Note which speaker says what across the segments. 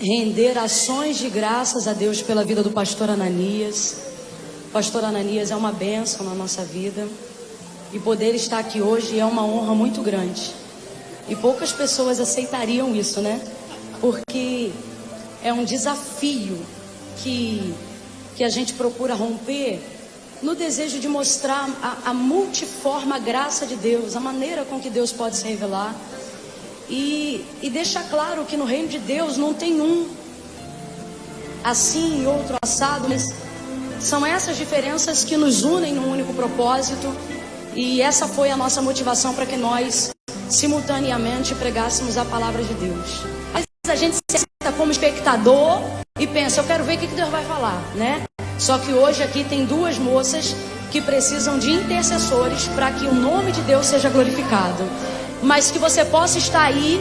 Speaker 1: render ações de graças a Deus pela vida do pastor Ananias. O pastor Ananias é uma bênção na nossa vida, e poder estar aqui hoje é uma honra muito grande. E poucas pessoas aceitariam isso, né? Porque é um desafio que a gente procura romper, no desejo de mostrar a multiforme graça de Deus, a maneira com que Deus pode se revelar. E deixar claro que no reino de Deus não tem um assim e outro assado, mas são essas diferenças que nos unem num único propósito. E essa foi a nossa motivação para que nós simultaneamente pregássemos a palavra de Deus. Às vezes a gente se senta como espectador e pensa, eu quero ver o que Deus vai falar, né? Só que hoje aqui tem duas moças que precisam de intercessores para que o nome de Deus seja glorificado. Mas que você possa estar aí,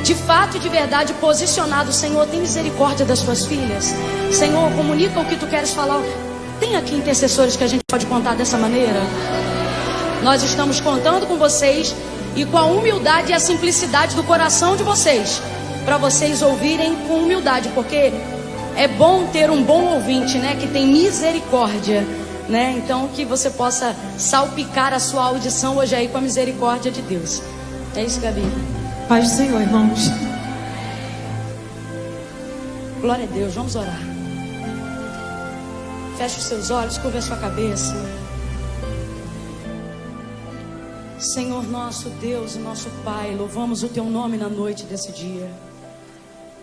Speaker 1: de fato e de verdade, posicionado. Senhor, tem misericórdia das tuas filhas. Senhor, comunica o que tu queres falar. Tem aqui intercessores que a gente pode contar dessa maneira? Nós estamos contando com vocês e com a humildade e a simplicidade do coração de vocês, para vocês ouvirem com humildade, porque é bom ter um bom ouvinte, né, que tem misericórdia, né? Então que você possa salpicar a sua audição hoje aí com a misericórdia de Deus. É isso, Gabi.
Speaker 2: Paz do Senhor, irmãos.
Speaker 1: Glória a Deus, vamos orar. Feche os seus olhos, curva a sua cabeça. Senhor nosso Deus e nosso Pai, louvamos o Teu nome na noite desse dia.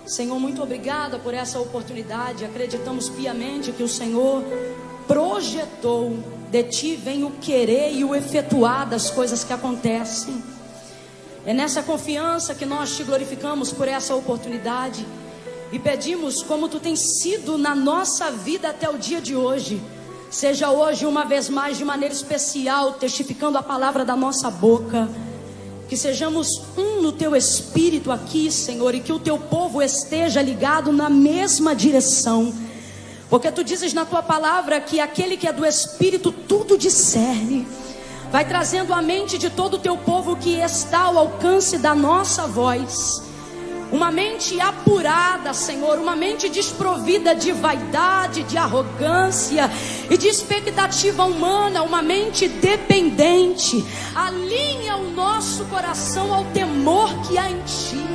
Speaker 1: Senhor, muito obrigada por essa oportunidade. Acreditamos piamente que o Senhor projetou, de Ti vem o querer e o efetuar das coisas que acontecem. É nessa confiança que nós Te glorificamos por essa oportunidade e pedimos, como Tu tens sido na nossa vida até o dia de hoje, seja hoje uma vez mais de maneira especial testificando a palavra da nossa boca. Que sejamos um no Teu Espírito aqui, Senhor, e que o Teu povo esteja ligado na mesma direção, porque Tu dizes na Tua palavra que aquele que é do Espírito tudo discerne. Vai trazendo à mente de todo o Teu povo que está ao alcance da nossa voz uma mente apurada, Senhor, uma mente desprovida de vaidade, de arrogância e de expectativa humana, uma mente dependente. Alinha o nosso coração ao temor que há em Ti,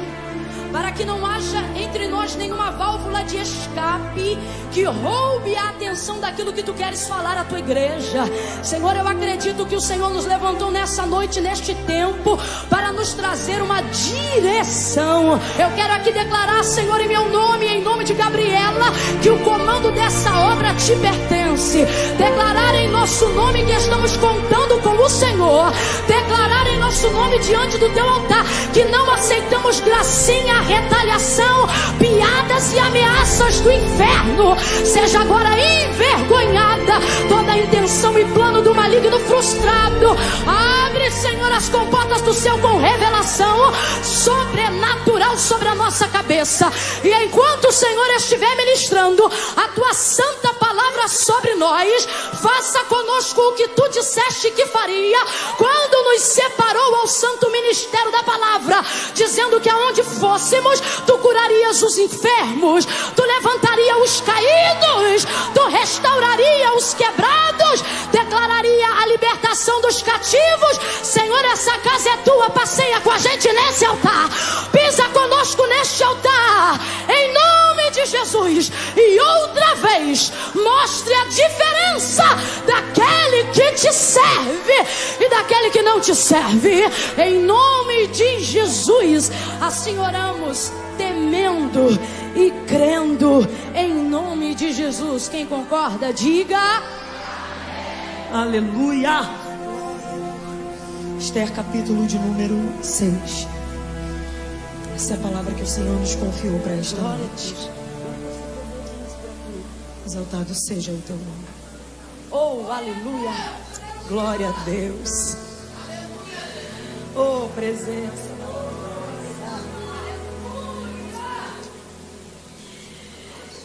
Speaker 1: para que não haja entre nós nenhuma válvula de escape que roube a atenção daquilo que Tu queres falar à Tua igreja. Senhor, eu acredito que o Senhor nos levantou nessa noite, neste tempo, para nos trazer uma direção. Eu quero aqui declarar, Senhor, em meu nome, em nome de Gabriela, que o comando dessa obra Te pertence. Declarar em nosso nome que estamos contando com o Senhor. Declarar em nosso nome diante do Teu altar que não aceitamos gracinha, retaliação, piadas e ameaças do inferno. Seja agora envergonhada toda a intenção e plano do maligno frustrado. Abre, Senhor, as comportas do Céu com revelação sobrenatural sobre a nossa cabeça. E enquanto o Senhor estiver ministrando a Tua santa palavra sobre nós, faça conosco o que Tu disseste que faria quando nos separou ao santo ministério da palavra, dizendo que aonde fôssemos, Tu curarias os enfermos, Tu levantaria os caídos, Tu restauraria os quebrados, declararia a libertação dos cativos. Senhor, essa casa é Tua, passeia com a gente nesse altar, pisa conosco neste altar, em nome de Jesus. E outra vez, mostre a diferença daquele que Te serve e daquele que não Te serve, em nome de Jesus. Assim oramos, temendo e crendo, em nome de Jesus. Quem concorda, diga
Speaker 2: Aleluia. Esther, capítulo de número 6. Essa é a palavra que o Senhor nos confiou para esta noite. Exaltado seja o Teu nome.
Speaker 1: Oh, aleluia.
Speaker 2: Glória a Deus. Oh, presença.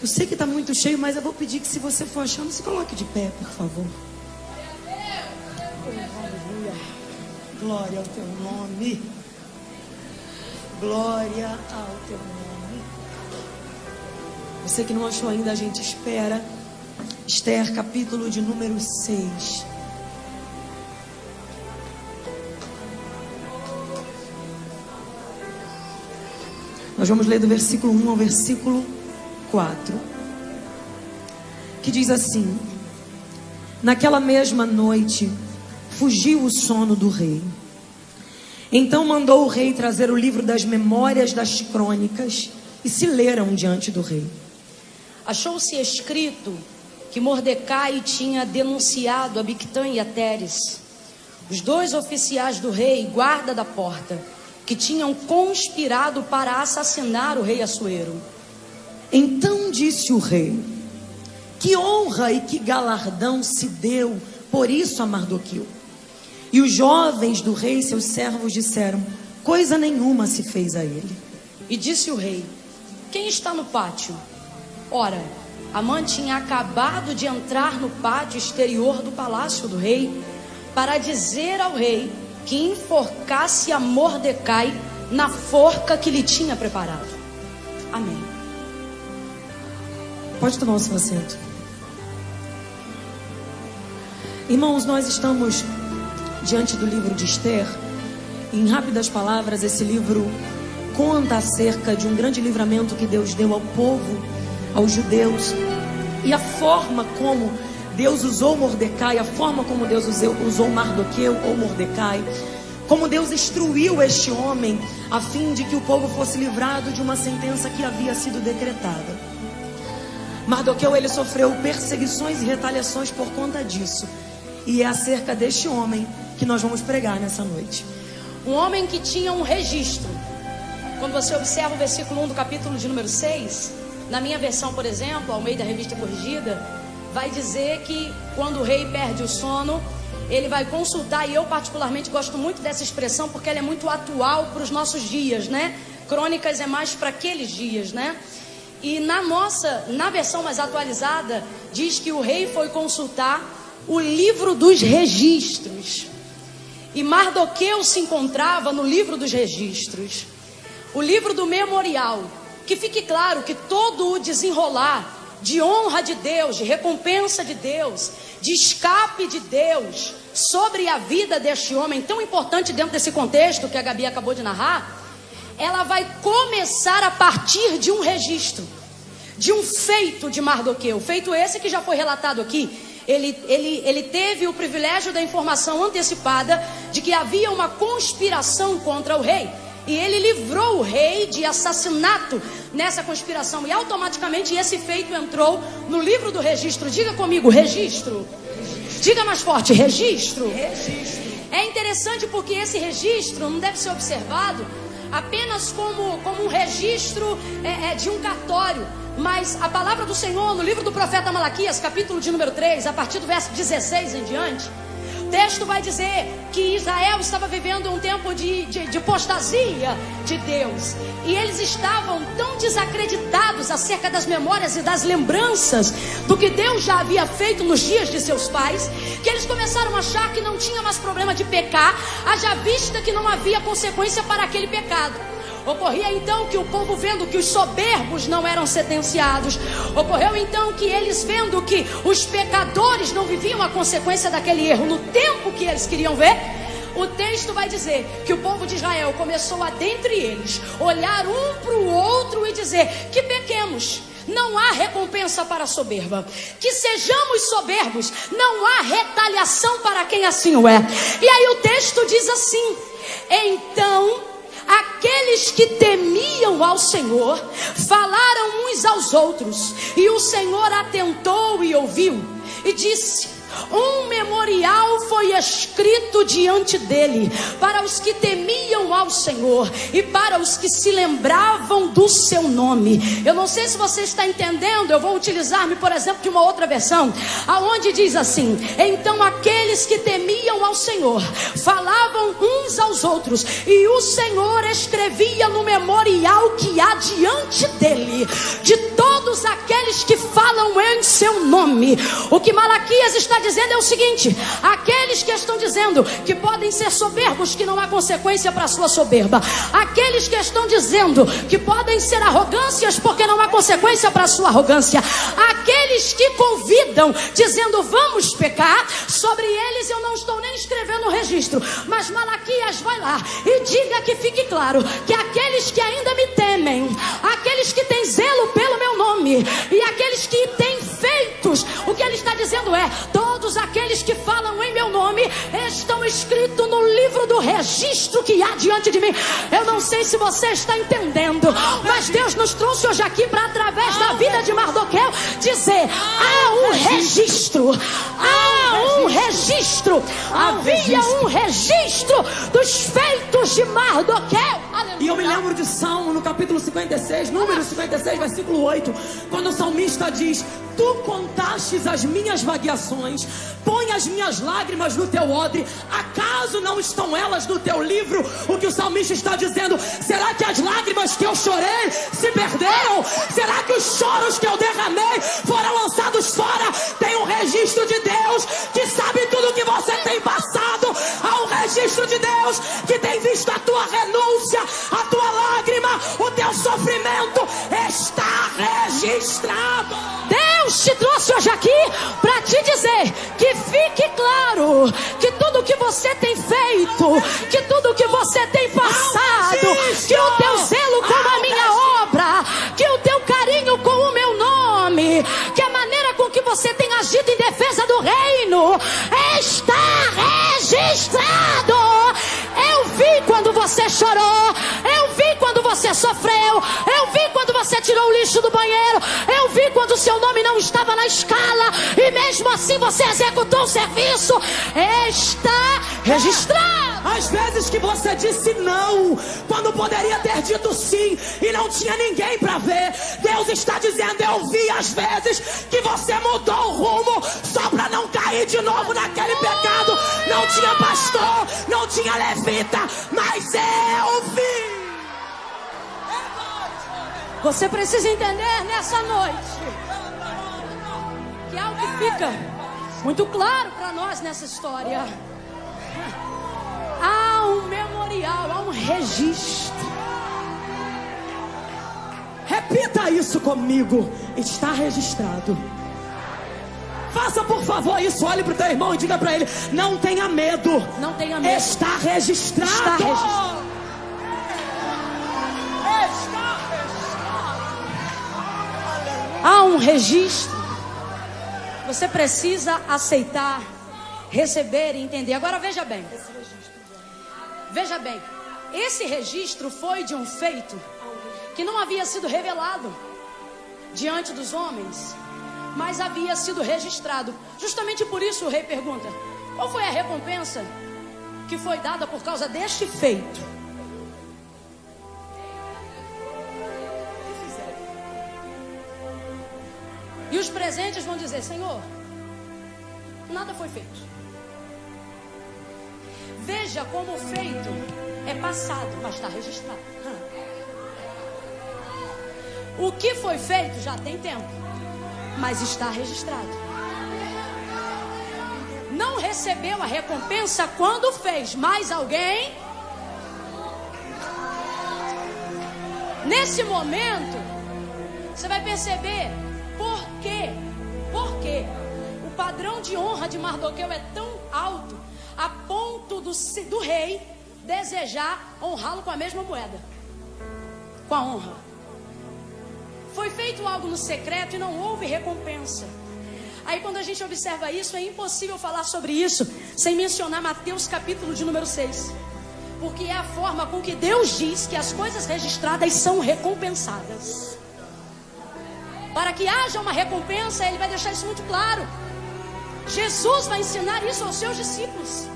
Speaker 2: Eu sei que está muito cheio, mas eu vou pedir que, se você for achando, se coloque de pé, por favor. Glória ao Teu nome. Glória ao Teu nome. Você que não achou ainda, a gente espera. Esther, capítulo de número 6. Nós vamos ler do versículo 1 ao versículo 4. Que diz assim: naquela mesma noite, fugiu o sono do rei. Então mandou o rei trazer o livro das memórias das crônicas e se leram diante do rei.
Speaker 1: Achou-se escrito que Mordecai tinha denunciado a Bigtã e a Teres, os dois oficiais do rei, guarda da porta, que tinham conspirado para assassinar o rei Assuero.
Speaker 2: Então disse o rei: que honra e que galardão se deu por isso a Mardoqueu. E os jovens do rei, seus servos, disseram: coisa nenhuma se fez a ele.
Speaker 1: E disse o rei: quem está no pátio? Ora, Amã tinha acabado de entrar no pátio exterior do palácio do rei para dizer ao rei que enforcasse a Mordecai na forca que lhe tinha preparado. Amém.
Speaker 2: Pode tomar o seu assento. Irmãos, nós estamos diante do livro de Esther. Em rápidas palavras, esse livro conta acerca de um grande livramento que Deus deu ao povo, aos judeus, e a forma como Deus usou Mordecai, a forma como Deus usou Mardoqueu ou Mordecai, como Deus instruiu este homem a fim de que o povo fosse livrado de uma sentença que havia sido decretada. Mardoqueu, ele sofreu perseguições e retaliações por conta disso, e é acerca deste homem que nós vamos pregar nessa noite.
Speaker 1: Um homem que tinha um registro. Quando você observa o versículo 1 do capítulo de número 6, na minha versão, por exemplo, ao meio da revista corrigida, vai dizer que quando o rei perde o sono, ele vai consultar, e eu particularmente gosto muito dessa expressão porque ela é muito atual para os nossos dias, né? Crônicas é mais para aqueles dias, né? E na versão mais atualizada, diz que o rei foi consultar o livro dos registros. E Mardoqueu se encontrava no livro dos registros, o livro do memorial. Que fique claro que todo o desenrolar de honra de Deus, de recompensa de Deus, de escape de Deus sobre a vida deste homem tão importante dentro desse contexto que a Gabi acabou de narrar, ela vai começar a partir de um registro, de um feito de Mardoqueu. Feito esse que já foi relatado aqui. Ele teve o privilégio da informação antecipada de que havia uma conspiração contra o rei. E ele livrou o rei de assassinato nessa conspiração. E automaticamente esse feito entrou no livro do registro. Diga comigo, registro. Diga mais forte, registro. É interessante porque esse registro não deve ser observado apenas como um registro de um cartório. Mas a palavra do Senhor no livro do profeta Malaquias, capítulo de número 3, a partir do verso 16 em diante, o texto vai dizer que Israel estava vivendo um tempo de apostasia de Deus. E eles estavam tão desacreditados acerca das memórias e das lembranças do que Deus já havia feito nos dias de seus pais, que eles começaram a achar que não tinha mais problema de pecar, haja vista que não havia consequência para aquele pecado. Ocorria então que o povo, vendo que os soberbos não eram sentenciados, ocorreu então que eles, vendo que os pecadores não viviam a consequência daquele erro no tempo que eles queriam ver, o texto vai dizer que o povo de Israel começou a, dentre eles, olhar um para o outro e dizer: que pequemos, não há recompensa para a soberba. Que sejamos soberbos, não há retaliação para quem assim o é. E aí o texto diz assim: então aqueles que temiam ao Senhor falaram uns aos outros, e o Senhor atentou e ouviu, e disse: um memorial foi escrito diante dele para os que temiam ao Senhor e para os que se lembravam do seu nome. Eu não sei se você está entendendo. Eu vou utilizar-me, por exemplo, de uma outra versão, aonde diz assim: então aqueles que temiam ao Senhor falavam uns aos outros, e o Senhor escrevia no memorial que há diante dele de todos aqueles que falam em seu nome. O que Malaquias está dizendo é o seguinte: aqueles que estão dizendo que podem ser soberbos, que não há consequência para a sua soberba, aqueles que estão dizendo que podem ser arrogâncias porque não há consequência para a sua arrogância, aqueles que convidam dizendo vamos pecar, sobre eles eu não estou nem escrevendo o registro, mas Malaquias vai lá e diga que fique claro que aqueles que ainda me temem, aqueles que têm zelo pelo meu nome e aqueles que têm feitos, o que ele está dizendo é: todos aqueles que falam em meu nome estão escritos no livro do registro que há diante de mim. Eu não sei se você está entendendo, mas Deus nos trouxe hoje aqui para, através da vida de Mardoqueu, dizer: há um registro, há um registro, havia um registro dos feitos de Mardoqueu.
Speaker 2: E eu me lembro de Salmo, no capítulo 56, número 56, versículo 8, quando o salmista diz: tu contastes as minhas vagueações, põe as minhas lágrimas no teu odre, acaso não estão elas no teu livro? O que o salmista está dizendo: será que as lágrimas que eu chorei se perderam? Será que os choros que eu derramei foram lançados fora? Tem um registro de Deus que sabe tudo que você tem passado. Há um registro de Deus que tem visto a tua renúncia, a tua lágrima, o teu sofrimento está registrado.
Speaker 1: Deus te trouxe hoje aqui para te dizer que fique claro que tudo que você tem feito, que tudo que você tem passado, que o teu zelo com a minha obra, que o teu carinho com o meu nome, que a maneira com que você tem agido em defesa do reino está registrado. Eu vi quando você chorou, eu vi quando você sofreu, eu vi quando você tirou o lixo do banheiro, eu vi quando o seu nome não estava na escala e mesmo assim você executou o serviço. Está registrado.
Speaker 2: Às vezes que você disse não, quando poderia ter dito sim e não tinha ninguém para ver, Deus está dizendo: eu vi as vezes que você mudou o rumo só para não cair de novo naquele pecado. Não tinha pastor, não tinha levita, mas eu vi.
Speaker 1: Você precisa entender nessa noite que algo que fica muito claro para nós nessa história: há um memorial, há um registro.
Speaker 2: Repita isso comigo: está registrado. Faça por favor isso, olhe para o teu irmão e diga para ele: não tenha medo.
Speaker 1: Não tenha medo.
Speaker 2: Está registrado.
Speaker 1: Está registrado. Há um registro. Você precisa aceitar, receber e entender. Agora veja bem. Veja bem. Esse registro foi de um feito que não havia sido revelado diante dos homens, mas havia sido registrado. Justamente por isso o rei pergunta: qual foi a recompensa que foi dada por causa deste feito? E os presentes vão dizer: Senhor, nada foi feito. Veja como o feito é passado, mas está registrado. O que foi feito já tem tempo, mas está registrado. Não recebeu a recompensa quando fez, mas alguém. Nesse momento, você vai perceber por quê? Porque o padrão de honra de Mardoqueu é tão alto a ponto do rei desejar honrá-lo com a mesma moeda, com a honra. Foi feito algo no secreto e não houve recompensa. Aí quando a gente observa isso, é impossível falar sobre isso sem mencionar Mateus capítulo de número 6. Porque é a forma com que Deus diz que as coisas registradas são recompensadas. Para que haja uma recompensa, Ele vai deixar isso muito claro. Jesus vai ensinar isso aos seus discípulos.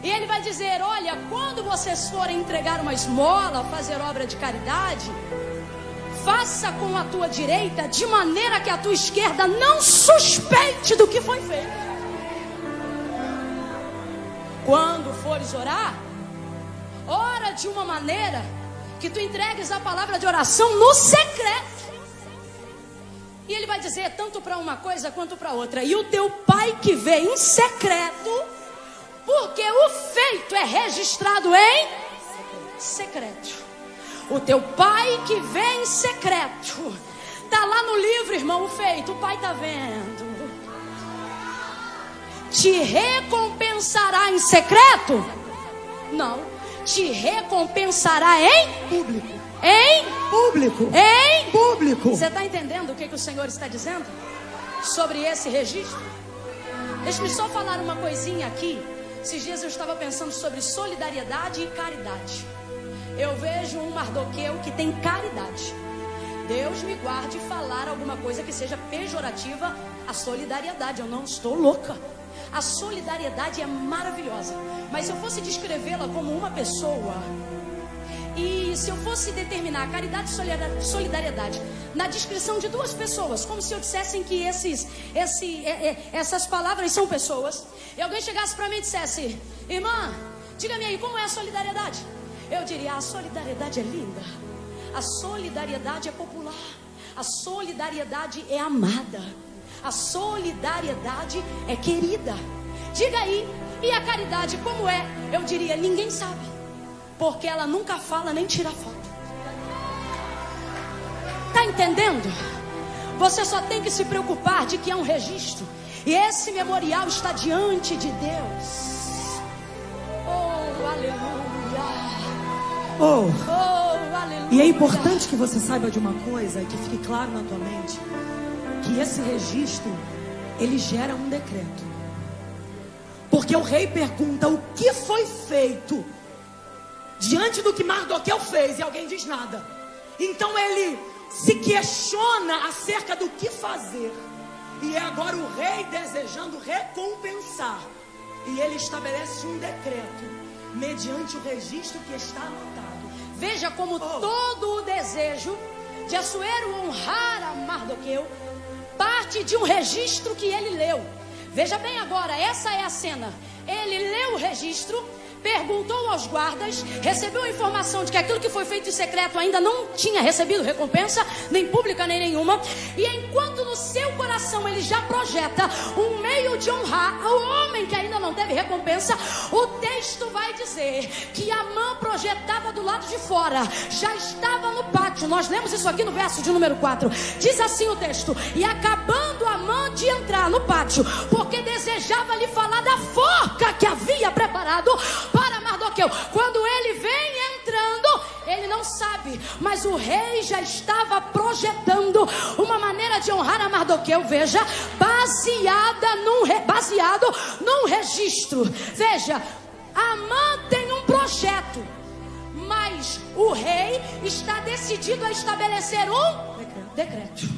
Speaker 1: E Ele vai dizer: olha, quando vocês forem entregar uma esmola, fazer obra de caridade, faça com a tua direita, de maneira que a tua esquerda não suspeite do que foi feito. Quando fores orar, ora de uma maneira que tu entregues a palavra de oração no secreto. E ele vai dizer tanto para uma coisa quanto para outra. E o teu pai que vê em secreto, porque o feito é registrado em secreto. O teu pai que vê em secreto. Está lá no livro, irmão, o feito. O pai está vendo. Te recompensará em secreto? Não. Te recompensará em
Speaker 2: Público.
Speaker 1: Em
Speaker 2: Público.
Speaker 1: Em
Speaker 2: Público.
Speaker 1: Você está entendendo o que o Senhor está dizendo sobre esse registro? Deixa-me só falar uma coisinha aqui. Esses dias eu estava pensando sobre solidariedade e caridade. Eu vejo um Mardoqueu que tem caridade. Deus me guarde falar alguma coisa que seja pejorativa à solidariedade. Eu não estou louca. A solidariedade é maravilhosa. Mas se eu fosse descrevê-la como uma pessoa, e se eu fosse determinar a caridade e solidariedade na descrição de duas pessoas, como se eu dissessem que essas palavras são pessoas, e alguém chegasse para mim e dissesse: irmã, diga-me aí, como é a solidariedade? Eu diria: a solidariedade é linda, a solidariedade é popular, a solidariedade é amada, a solidariedade é querida. Diga aí, e a caridade como é? Eu diria: ninguém sabe, porque ela nunca fala nem tira foto. Tá entendendo? Você só tem que se preocupar de que é um registro, e esse memorial está diante de Deus. Oh, aleluia. Oh, aleluia.
Speaker 2: E é importante que você saiba de uma coisa, que fique claro na tua mente, que esse registro, ele gera um decreto. Porque o rei pergunta: o que foi feito diante do que Mardoqueu fez? E alguém diz nada. Então ele se questiona acerca do que fazer. E é agora o rei desejando recompensar. E ele estabelece um decreto mediante o registro que está anotado.
Speaker 1: Veja como todo o desejo de Assuero honrar a Mardoqueu parte de um registro que ele leu. Veja bem agora, essa é a cena. Ele leu o registro, perguntou aos guardas, recebeu a informação de que aquilo que foi feito em secreto ainda não tinha recebido recompensa, nem pública nem nenhuma. E enquanto no seu coração ele já projeta um meio de honrar o homem que ainda não teve recompensa, o texto vai dizer que Amã projetava do lado de fora, já estava no pátio. Nós lemos isso aqui no verso de número 4. Diz assim o texto: e acabando Amã de entrar no pátio, porque desejava lhe falar da forca que havia preparado para Mardoqueu. Quando ele vem entrando, ele não sabe, mas o rei já estava projetando uma maneira de honrar a Mardoqueu. Veja, baseado num registro. Veja, Amã tem um projeto, mas o rei está decidido a estabelecer um decreto.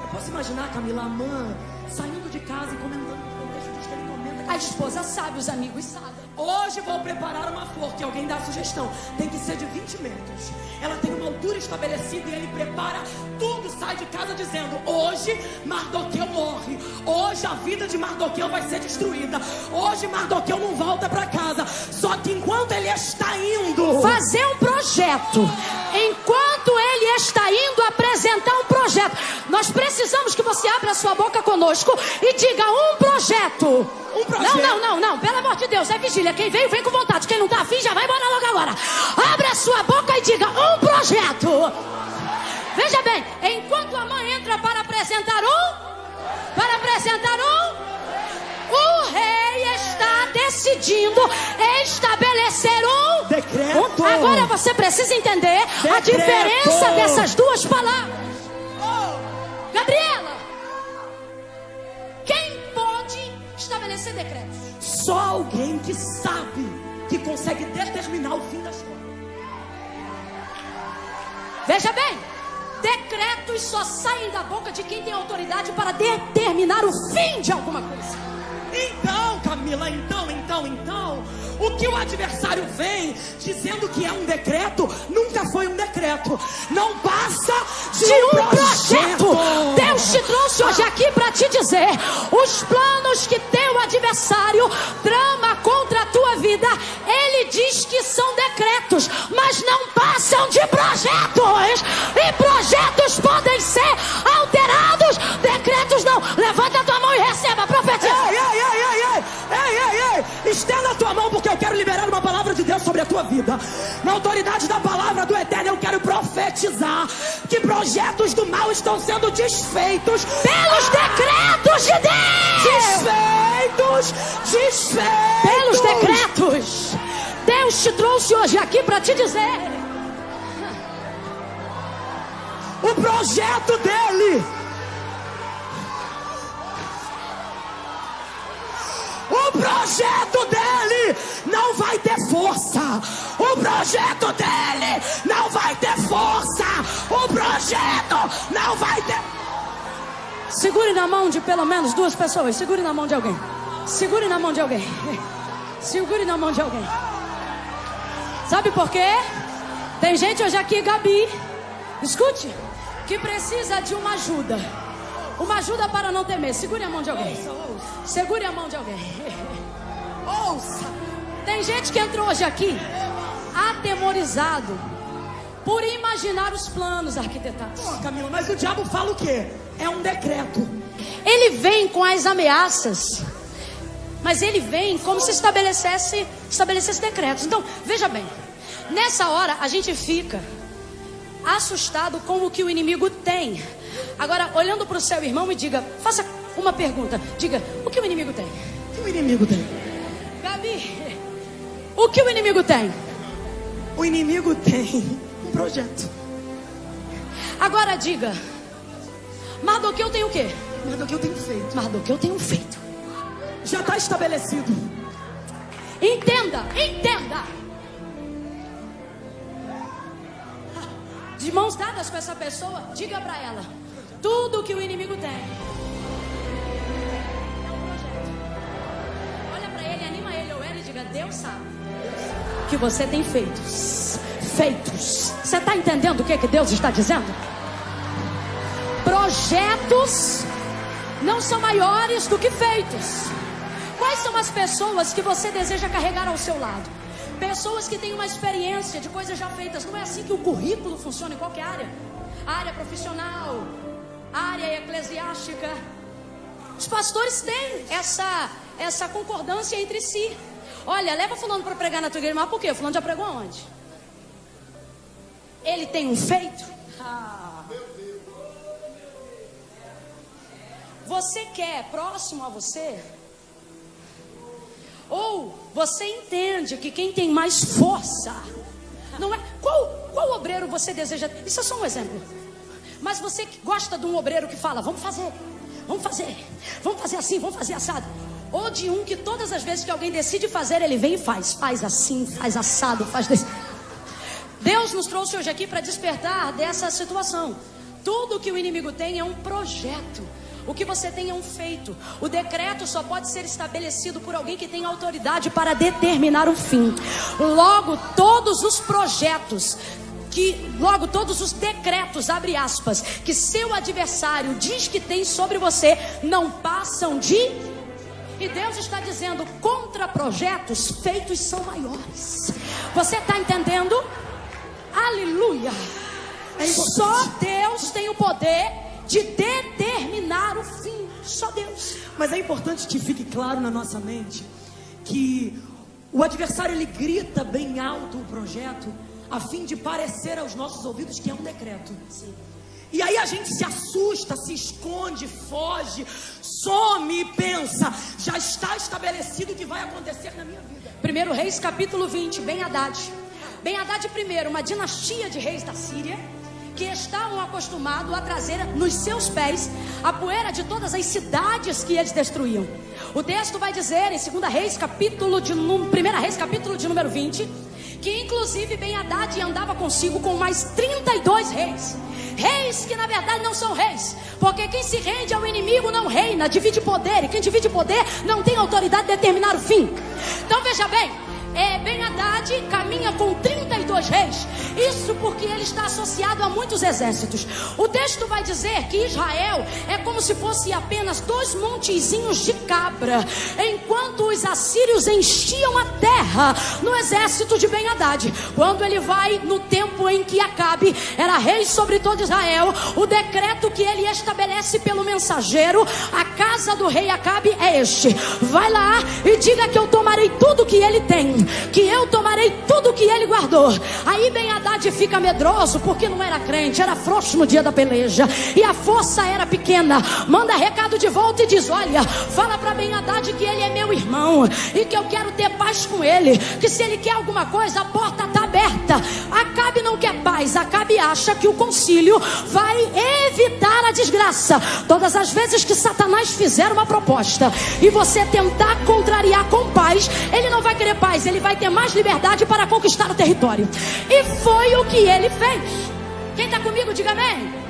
Speaker 2: Eu posso imaginar, Camila, Amã saindo de casa e comentando com o texto, diz que ele comenta que
Speaker 1: A esposa sabe, os amigos sabem.
Speaker 2: hoje vou preparar uma flor, que alguém dá a sugestão, tem que ser de 20 metros. Ela tem uma altura estabelecida e ele prepara tudo, sai de casa dizendo: hoje Mardoqueu morre, hoje a vida de Mardoqueu vai ser destruída, hoje Mardoqueu não volta para casa. Só que enquanto ele está indo
Speaker 1: fazer um projeto, enquanto ele está indo apresentar um projeto, nós precisamos que você abra a sua boca conosco e diga: um projeto.
Speaker 2: Um projeto.
Speaker 1: Não, pelo amor de Deus, é vigília. Quem veio, vem com vontade. Quem não tá afim, já vai embora logo agora. Abre a sua boca e diga: um projeto. Veja bem, enquanto a mãe entra para apresentar o rei está decidindo estabelecer um
Speaker 2: decreto.
Speaker 1: Agora você precisa entender a diferença dessas duas palavras. Gabriela, quem pode estabelecer decretos?
Speaker 2: Só alguém que sabe, que consegue determinar o fim das coisas.
Speaker 1: Veja bem, decretos só saem da boca de quem tem autoridade para determinar o fim de alguma coisa.
Speaker 2: Então, Camila, então, o que o adversário vem dizendo que é um decreto, nunca foi um decreto. Não passa de um projeto.
Speaker 1: Deus te trouxe hoje aqui para te dizer: os planos que teu adversário trama contra a tua vida, ele diz que são decretos, mas não passam de projetos. E projetos podem ser
Speaker 2: vida. Na autoridade da palavra do Eterno, eu quero profetizar que projetos do mal estão sendo desfeitos
Speaker 1: pelos decretos de Deus.
Speaker 2: Desfeitos.
Speaker 1: Pelos decretos. Deus te trouxe hoje aqui para te dizer:
Speaker 2: o projeto dele, o projeto dele não vai ter força. O projeto dele não vai ter força. O projeto não vai ter.
Speaker 1: Segure na mão de pelo menos 2 pessoas. Segure na mão de alguém. Segure na mão de alguém. Segure na mão de alguém. Sabe por quê? Tem gente hoje aqui, Gabi, escute, que precisa de uma ajuda. Uma ajuda para não temer. Segure a mão de alguém. Segure a mão de alguém.
Speaker 2: Ouça.
Speaker 1: Tem gente que entrou hoje aqui atemorizado por imaginar os planos arquitetados.
Speaker 2: Camila, mas o diabo fala o quê? É um decreto.
Speaker 1: Ele vem com as ameaças, mas ele vem como se estabelecesse decretos. Então, veja bem, nessa hora a gente fica assustado com o que o inimigo tem. Agora, olhando para o seu irmão, me diga, faça uma pergunta. Diga, o que o inimigo tem?
Speaker 2: O que o inimigo tem?
Speaker 1: Gabi, o que o inimigo tem?
Speaker 2: O inimigo tem um projeto.
Speaker 1: Agora diga, Mardoqueu tem o quê?
Speaker 2: Mardoqueu tem feito.
Speaker 1: Mardoqueu tem um feito.
Speaker 2: Já está estabelecido.
Speaker 1: Entenda, entenda. De mãos dadas com essa pessoa, diga para ela: tudo que o inimigo tem é um projeto. Olha para ele, anima ele ou ela e diga: Deus sabe que você tem feitos. Você está entendendo o que Deus está dizendo? Projetos não são maiores do que feitos. Quais são as pessoas que você deseja carregar ao seu lado? Pessoas que têm uma experiência de coisas já feitas. Não é assim que o currículo funciona em qualquer área. A área profissional, a área eclesiástica. Os pastores têm essa concordância entre si. Olha, leva fulano para pregar na tua igreja. Mas por quê? Fulano já pregou aonde? Ele tem um feito. Você quer próximo a você? Ou você entende que quem tem mais força não é... Qual obreiro você deseja? Isso é só um exemplo. Mas você que gosta de um obreiro que fala: vamos fazer assim, vamos fazer assado. Ou de um que todas as vezes que alguém decide fazer, ele vem e faz assim, faz assado, faz desse. Deus nos trouxe hoje aqui para despertar dessa situação. Tudo que o inimigo tem é um projeto. O que você tem é um feito. O decreto só pode ser estabelecido por alguém que tem autoridade para determinar o fim. Logo, todos os projetos todos os decretos, abre aspas, que seu adversário diz que tem sobre você, não passam de... E Deus está dizendo: contra projetos, feitos são maiores. Você está entendendo? Aleluia. Só Deus tem o poder de determinar o fim. Só Deus.
Speaker 2: Mas é importante que fique claro na nossa mente que o adversário, ele grita bem alto o projeto a fim de parecer aos nossos ouvidos que é um decreto.
Speaker 1: Sim.
Speaker 2: E aí a gente se assusta, se esconde, foge, some e pensa: já está estabelecido o que vai acontecer na minha vida.
Speaker 1: 1 Reis capítulo 20, Ben-Hadad primeiro, uma dinastia de reis da Síria, que estavam acostumados a trazer nos seus pés a poeira de todas as cidades que eles destruíam. O texto vai dizer em 1 Reis capítulo de número 20, que inclusive Ben-Hadad andava consigo com mais 32 reis. Reis que na verdade não são reis, porque quem se rende ao inimigo não reina, divide poder, e quem divide poder não tem autoridade de determinar o fim. Então veja bem, Ben-Hadad caminha com 32 reis. Isso porque ele está associado a muitos exércitos. O texto vai dizer que Israel é como se fosse apenas 2 montezinhos de cabra, enquanto os assírios enchiam a terra no exército de Ben-Hadad. Quando ele vai no tempo em que Acabe era rei sobre todo Israel, o decreto que ele estabelece pelo mensageiro: a casa do rei Acabe é este. Vai lá e diga que eu tomarei tudo que ele tem. que eu tomarei tudo que ele guardou. Aí Ben-Hadad fica medroso, porque não era crente, era frouxo no dia da peleja, e a força era pequena. Manda recado de volta e diz: olha, fala para Ben-Hadad que ele é meu irmão, e que eu quero ter paz com ele, que se ele quer alguma coisa, a porta está aberta. Acabe não quer paz, Acabe acha que o concílio vai evitar a desgraça. Todas as vezes que Satanás fizer uma proposta e você tentar contrariar com paz, ele não vai querer paz, ele vai ter mais liberdade para conquistar o território. E foi o que ele fez. Quem está comigo, diga amém.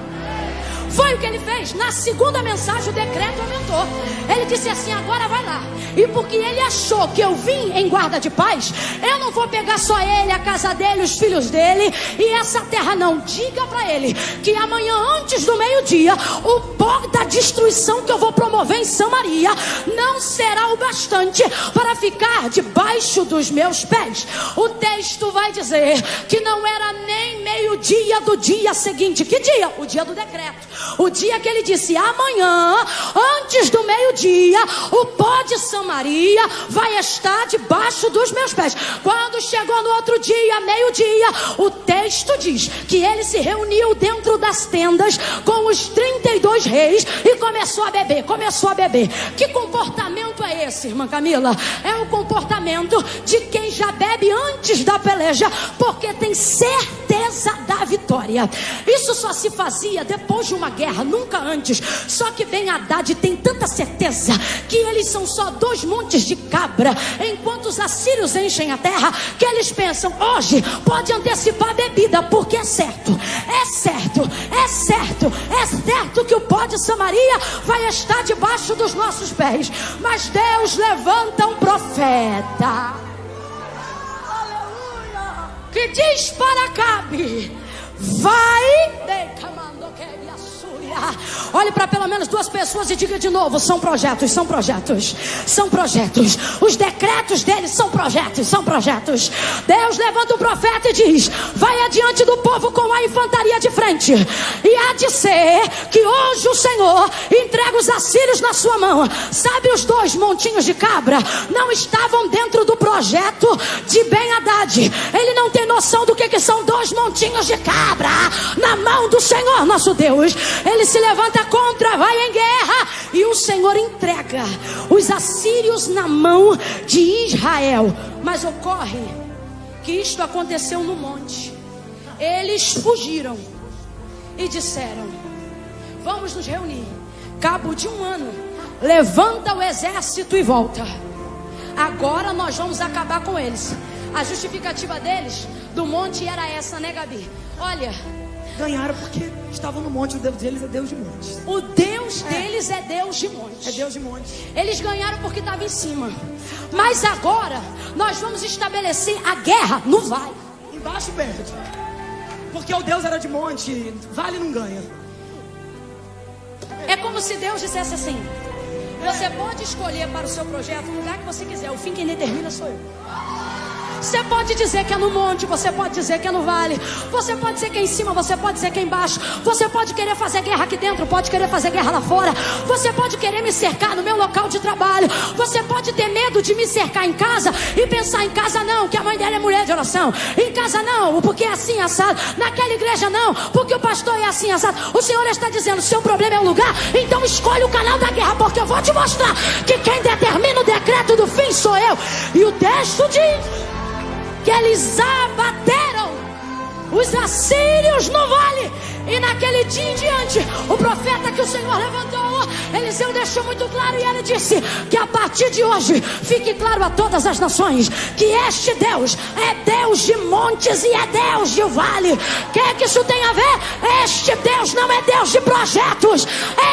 Speaker 1: Foi o que ele fez. Na segunda mensagem o decreto aumentou. Ele disse assim: agora vai lá. E porque ele achou que eu vim em guarda de paz, eu não vou pegar só ele, a casa dele, os filhos dele e essa terra não. Diga para ele que amanhã antes do meio-dia, o pó da destruição que eu vou promover em Samaria não será o bastante para ficar debaixo dos meus pés. O texto vai dizer que não era nem meio-dia do dia seguinte. Que dia? O dia do decreto. O dia que ele disse: amanhã, antes do meio-dia, o pó de Samaria vai estar debaixo dos meus pés. Quando chegou no outro dia, meio-dia, o texto diz que ele se reuniu dentro das tendas com os 32 reis e começou a beber. Que comportamento é esse, irmã Camila? É o comportamento de quem já bebe antes da peleja, porque tem certeza da vitória. Isso só se fazia depois de uma guerra, nunca antes. Só que Ben-Hadad tem tanta certeza que eles são só 2 montes de cabra, enquanto os assírios enchem a terra, que eles pensam: hoje pode antecipar a bebida, porque é certo que o pó de Samaria vai estar debaixo dos nossos pés. Mas Deus levanta um profeta que diz para Acabe: vai, olhe para pelo menos 2 pessoas e diga de novo: são projetos. Os decretos deles são projetos. Deus levanta um profeta e diz: vai adiante do povo com a infantaria de frente, e há de ser que hoje o Senhor entrega os assírios na sua mão. Sabe, os 2 montinhos de cabra não estavam dentro do projeto de Ben-Hadad. Ele não tem noção do que são 2 montinhos de cabra na mão do Senhor nosso Deus. Ele se levanta contra, vai em guerra, e o Senhor entrega os assírios na mão de Israel. Mas ocorre que isto aconteceu no monte. Eles fugiram e disseram: vamos nos reunir. Cabo de 1 ano, levanta o exército e volta. Agora nós vamos acabar com eles. A justificativa deles do monte era essa, né, Gabi? Olha,
Speaker 2: Ganharam porque estavam no monte. O Deus deles é Deus de montes.
Speaker 1: O Deus deles é Deus de montes.
Speaker 2: É Deus de montes.
Speaker 1: Eles ganharam porque estava em cima. Mas agora nós vamos estabelecer a guerra no vale.
Speaker 2: Embaixo perde. Porque o Deus era de monte. Vale não ganha.
Speaker 1: É como se Deus dissesse assim: você pode escolher para o seu projeto o lugar que você quiser. O fim quem determina sou eu. Você pode dizer que é no monte, você pode dizer que é no vale, você pode dizer que é em cima, você pode dizer que é embaixo. Você pode querer fazer guerra aqui dentro, pode querer fazer guerra lá fora. Você pode querer me cercar no meu local de trabalho. Você pode ter medo de me cercar em casa e pensar: em casa não, que a mãe dela é mulher de oração. Em casa não, porque é assim assado. Naquela igreja não, porque o pastor é assim assado. O Senhor está dizendo: seu problema é o lugar, então escolhe o canal da guerra, porque eu vou te mostrar que quem determina o decreto do fim sou eu. E o texto diz que eles abateram os assírios no vale. E naquele dia em diante, o profeta que o Senhor levantou, Eliseu deixou muito claro, e ele disse que a partir de hoje fique claro a todas as nações que este Deus é Deus de montes e é Deus de vale. O que isso tem a ver? Este Deus não é Deus de projetos.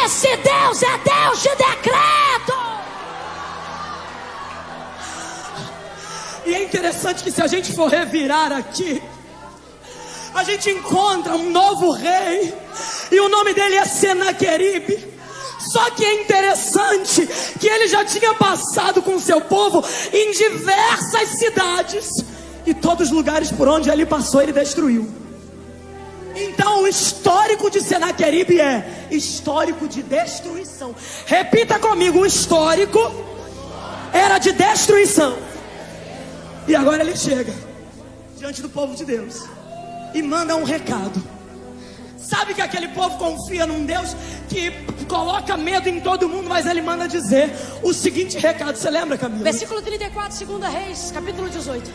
Speaker 1: Esse Deus é Deus de decreto.
Speaker 2: E é interessante que, se a gente for revirar aqui, a gente encontra um novo rei, e o nome dele é Senaqueribe. Só que é interessante que ele já tinha passado com seu povo em diversas cidades, e todos os lugares por onde ele passou ele destruiu. Então o histórico de Senaqueribe é histórico de destruição. Repita comigo: o histórico era de destruição.
Speaker 3: E agora ele chega diante do povo de Deus e manda um recado. Sabe que aquele povo confia num Deus que coloca medo em todo mundo, mas ele manda dizer o seguinte recado. Você lembra, Camila?
Speaker 1: Versículo 34, 2 Reis, capítulo 18.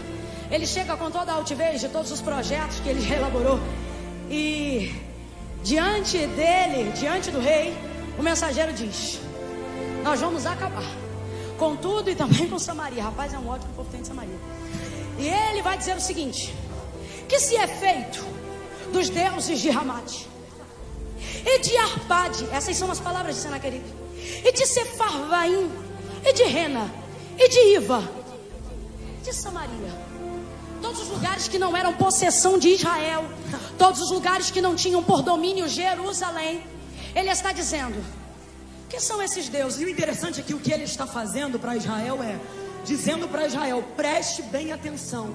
Speaker 1: Ele chega com toda a altivez de todos os projetos que ele elaborou. E diante dele, diante do rei, o mensageiro diz: nós vamos acabar com tudo e também com Samaria. Rapaz, é um ódio que o povo tem de Samaria. E ele vai dizer o seguinte: que se é feito dos deuses de Ramate e de Arpade, essas são as palavras de Senaqueribe, e de Sefarvaim, e de Rena, e de Iva, de Samaria, todos os lugares que não eram possessão de Israel, todos os lugares que não tinham por domínio Jerusalém. Ele está dizendo: que são esses deuses?
Speaker 3: E o interessante é que o que ele está fazendo para Israel é dizendo para Israel: preste bem atenção,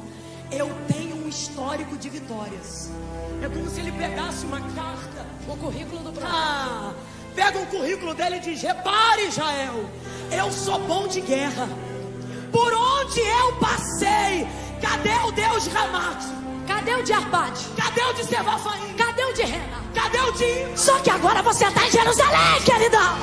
Speaker 3: eu tenho um histórico de vitórias. É como se ele pegasse uma carta,
Speaker 1: O currículo do profeta.
Speaker 3: pega o currículo dele e diz: repare, Israel, eu sou bom de guerra. Por onde eu passei, cadê o Deus de Ramate?
Speaker 1: Cadê o de Arpade?
Speaker 3: Cadê o de Sefarvaim?
Speaker 1: Cadê o de Rena?
Speaker 3: Cadê o de...
Speaker 1: Só que agora você está em Jerusalém, queridão.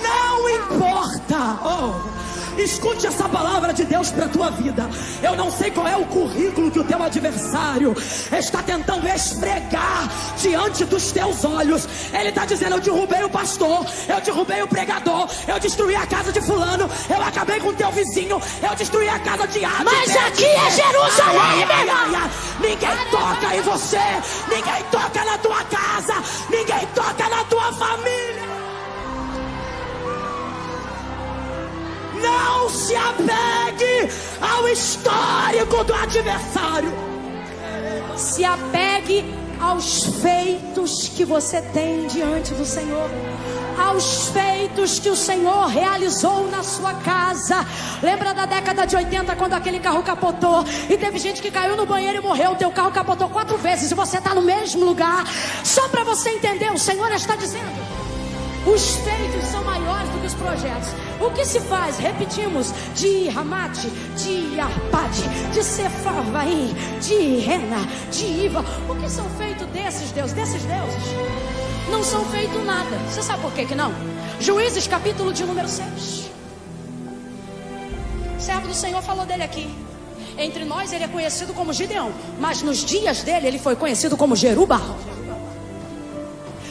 Speaker 3: Não importa. Escute essa palavra de Deus para a tua vida. Eu não sei qual é o currículo que o teu adversário está tentando esfregar diante dos teus olhos. Ele está dizendo: eu derrubei o pastor, eu derrubei o pregador, eu destruí a casa de fulano, eu acabei com o teu vizinho, eu destruí a casa de Ade.
Speaker 1: Mas aqui é Jerusalém, meu irmão.
Speaker 3: Ninguém toca em você, ninguém toca na tua casa, ninguém toca na tua família. Não se apegue ao histórico do adversário.
Speaker 1: Se apegue aos feitos que você tem diante do Senhor, aos feitos que o Senhor realizou na sua casa. Lembra da década de 80, quando aquele carro capotou e teve gente que caiu no banheiro e morreu? O teu carro capotou 4 vezes e você está no mesmo lugar. Só para você entender, o Senhor está dizendo: os feitos são maiores do que os projetos. O que se faz? Repetimos: de Ramate, de Arpade, de Sefarvaim, de Rena, de Iva. O que são feitos desses deuses? Desses deuses não são feitos nada. Você sabe por que não? Juízes, capítulo de número 6. O servo do Senhor falou dele aqui. Entre nós ele é conhecido como Gideão, mas nos dias dele ele foi conhecido como Jerubbaal.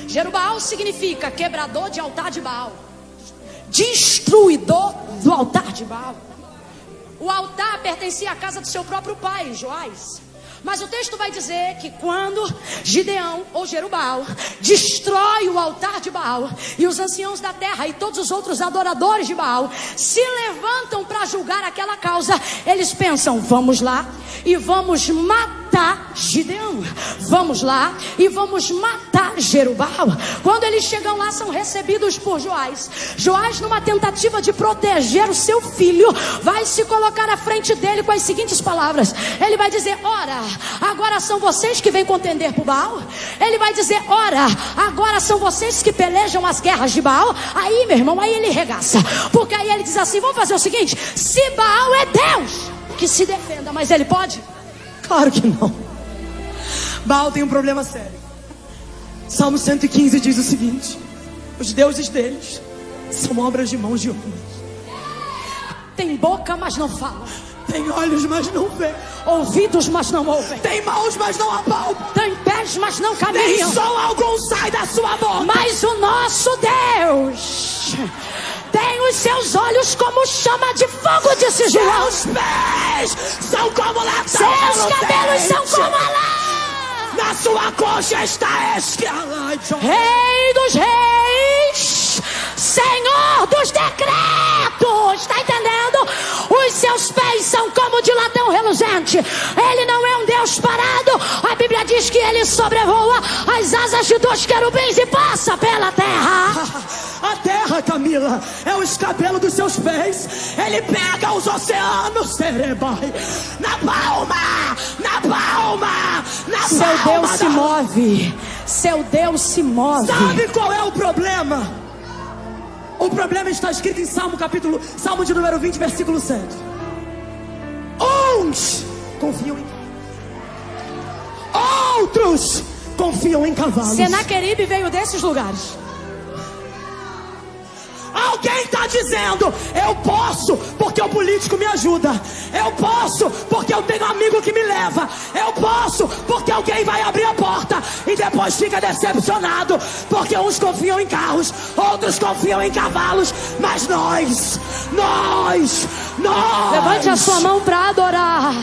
Speaker 1: Jerubbaal significa quebrador de altar de Baal, destruidor do altar de Baal. O altar pertencia à casa do seu próprio pai, Joás. Mas o texto vai dizer que quando Gideão ou Jerubbaal destrói o altar de Baal, e os anciãos da terra e todos os outros adoradores de Baal se levantam para julgar aquela causa, eles pensam: vamos lá e vamos matar Gideão, vamos lá e vamos matar Jerubbaal. Quando eles chegam lá, são recebidos por Joás. Joás, numa tentativa de proteger o seu filho, vai se colocar à frente dele com as seguintes palavras. Ele vai dizer: ora, agora são vocês que vêm contender por Baal? Ele vai dizer: ora, agora são vocês que pelejam as guerras de Baal? Aí, meu irmão, aí ele regaça, porque aí ele diz assim: vamos fazer o seguinte, se Baal é Deus, que se defenda. Mas ele pode?
Speaker 3: Claro que não. Baal tem um problema sério. Salmo 115 diz o seguinte: os deuses deles são obras de mãos de homens.
Speaker 1: Tem boca, mas não fala.
Speaker 3: Tem olhos, mas não vê.
Speaker 1: Ouvidos, mas não ouvem.
Speaker 3: Tem mãos, mas não apalpam.
Speaker 1: Tem pés, mas não
Speaker 3: Nem
Speaker 1: caminham.
Speaker 3: som algum sai da sua boca.
Speaker 1: Mas o nosso Deus tem os seus olhos como chama de fogo, disse João.
Speaker 3: Seus pés são como latão.
Speaker 1: Seus cabelos são como a lã.
Speaker 3: Na sua coxa está escalante.
Speaker 1: Rei dos reis, Senhor dos decretos. Está entendendo? Os seus pés são como de latão reluzente. Ele não é um Deus parado. A Bíblia diz que ele sobrevoa as asas de 2 querubins e passa pela terra.
Speaker 3: A terra, Camila, é o escabelo dos seus pés. Ele pega os oceanos, Serebai, na palma, na palma, na
Speaker 1: Seu
Speaker 3: palma.
Speaker 1: Deus se move. Seu Deus se move.
Speaker 3: Sabe qual é o problema? O problema está escrito em Salmo de número 20, versículo 7. Uns confiam em outros confiam em cavalos.
Speaker 1: Senaqueribe veio desses lugares.
Speaker 3: Alguém está dizendo: eu posso porque o político me ajuda, eu posso porque eu tenho um amigo que me leva, eu posso porque alguém vai abrir a porta, e depois fica decepcionado porque uns confiam em carros, outros confiam em cavalos. Mas nós
Speaker 1: Levante a sua mão para adorar.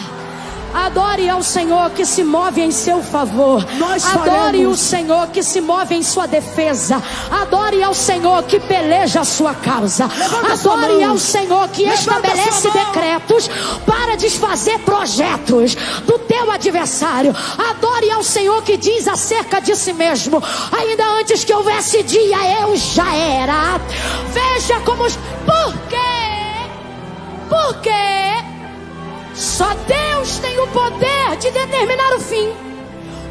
Speaker 1: Adore ao Senhor que se move em seu favor. Adore o Senhor que se move em sua defesa. Adore ao Senhor que peleja a sua causa. Adore ao Senhor que estabelece decretos para desfazer projetos do teu adversário. Adore ao Senhor que diz acerca de si mesmo: ainda antes que houvesse dia, eu já era. Veja como... Por quê? Por quê? Só Deus tem o poder de determinar o fim,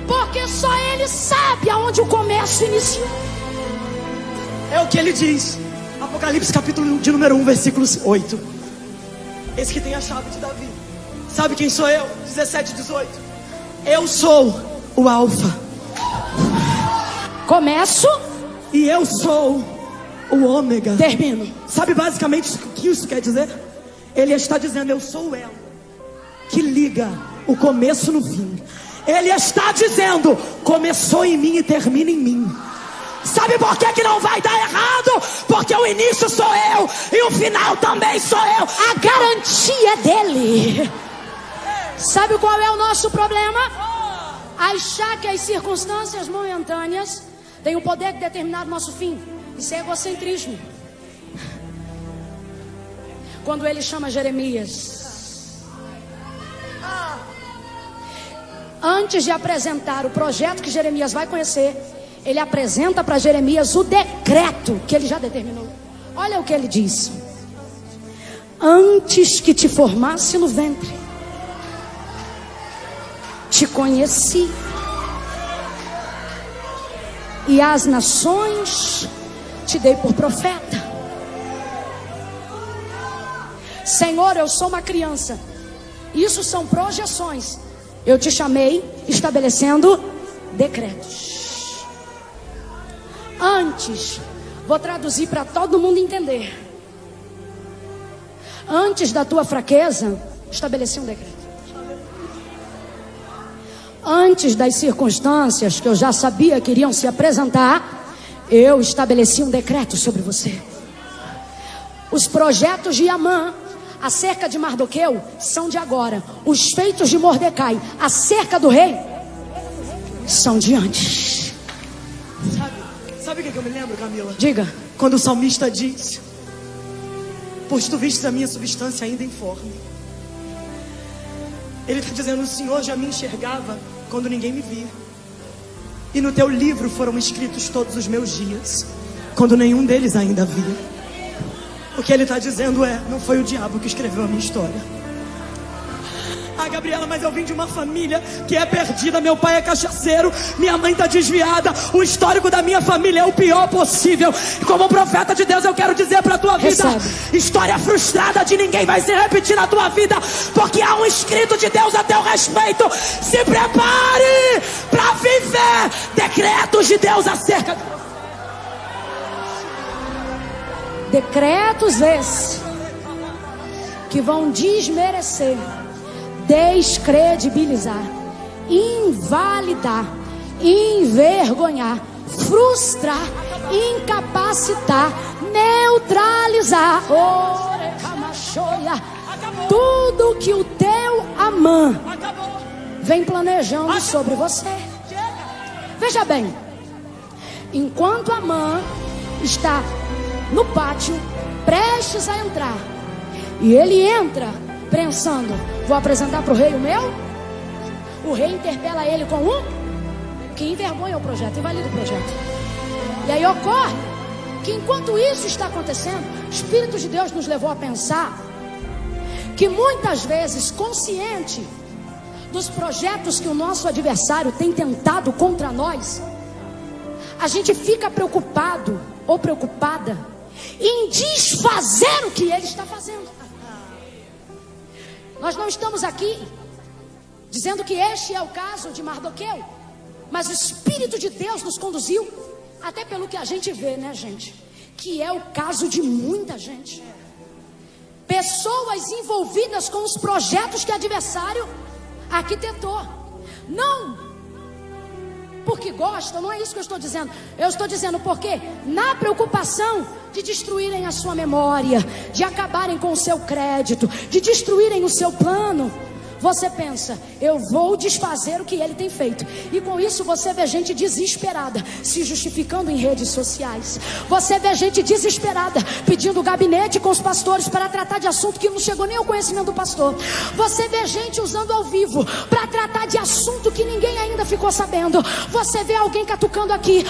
Speaker 1: porque só Ele sabe aonde o começo iniciou.
Speaker 3: É o que ele diz, Apocalipse capítulo de número 1, versículo 8. Esse que tem a chave de Davi. Sabe quem sou eu? 17, 18. Eu sou o Alfa,
Speaker 1: Começo
Speaker 3: e eu sou o Ômega.
Speaker 1: termino.
Speaker 3: Sabe basicamente o que isso quer dizer? Ele está dizendo: eu sou o elo que liga o começo no fim. Ele está dizendo: começou em mim e termina em mim. Sabe por que não vai dar errado? Porque o início sou eu e o final também sou eu.
Speaker 1: A garantia é dele. Sabe qual é o nosso problema? Achar que as circunstâncias momentâneas têm o poder de determinar o nosso fim. Isso é egocentrismo. Quando ele chama Jeremias, antes de apresentar o projeto que Jeremias vai conhecer, ele apresenta para Jeremias o decreto que ele já determinou. Olha o que ele diz: antes que te formasse no ventre, te conheci, e às nações te dei por profeta. Senhor, eu sou uma criança. Isso são projeções. Eu te chamei estabelecendo decretos. Antes, vou traduzir para todo mundo entender. Antes da tua fraqueza, estabeleci um decreto. Antes das circunstâncias que eu já sabia que iriam se apresentar, eu estabeleci um decreto sobre você. Os projetos de Amã acerca de Mardoqueu são de agora. Os feitos de Mordecai acerca do rei são de antes.
Speaker 3: Sabe o que eu me lembro, Camila?
Speaker 1: Diga.
Speaker 3: Quando o salmista diz: pois tu vistes a minha substância ainda informe. Ele está dizendo: o Senhor já me enxergava quando ninguém me via, e no teu livro foram escritos todos os meus dias, quando nenhum deles ainda via. O que ele está dizendo é: não foi o diabo que escreveu a minha história. Ah, Gabriela, mas eu vim de uma família que é perdida. Meu pai é cachaceiro, minha mãe está desviada. O histórico da minha família é o pior possível. Como profeta de Deus, eu quero dizer para a tua vida: história frustrada de ninguém vai se repetir na tua vida, porque há um escrito de Deus a teu respeito. Se prepare para viver decretos de Deus acerca de você.
Speaker 1: Decretos esses que vão desmerecer, descredibilizar, invalidar, envergonhar, frustrar, incapacitar, neutralizar, tudo que o teu Amã vem planejando sobre você. Veja bem, enquanto Amã está no pátio, prestes a entrar, e ele entra pensando: vou apresentar para o rei o meu. O rei interpela ele com que envergonha o projeto, invalida o projeto. E aí ocorre que enquanto isso está acontecendo, o Espírito de Deus nos levou a pensar que muitas vezes, consciente dos projetos que o nosso adversário tem tentado contra nós, a gente fica preocupado ou preocupada em desfazer o que ele está fazendo. Nós não estamos aqui dizendo que este é o caso de Mardoqueu, mas o Espírito de Deus nos conduziu, até pelo que a gente vê, né, gente? Que é o caso de muita gente. Pessoas envolvidas com os projetos que o adversário arquitetou. Não porque gostam, não é isso que eu estou dizendo. Eu estou dizendo porque na preocupação de destruírem a sua memória, de acabarem com o seu crédito, de destruírem o seu plano, você pensa, eu vou desfazer o que ele tem feito. E com isso você vê gente desesperada se justificando em redes sociais. Você vê gente desesperada pedindo gabinete com os pastores para tratar de assunto que não chegou nem ao conhecimento do pastor. Você vê gente usando ao vivo para tratar de assunto que ninguém ainda ficou sabendo. Você vê alguém catucando aqui.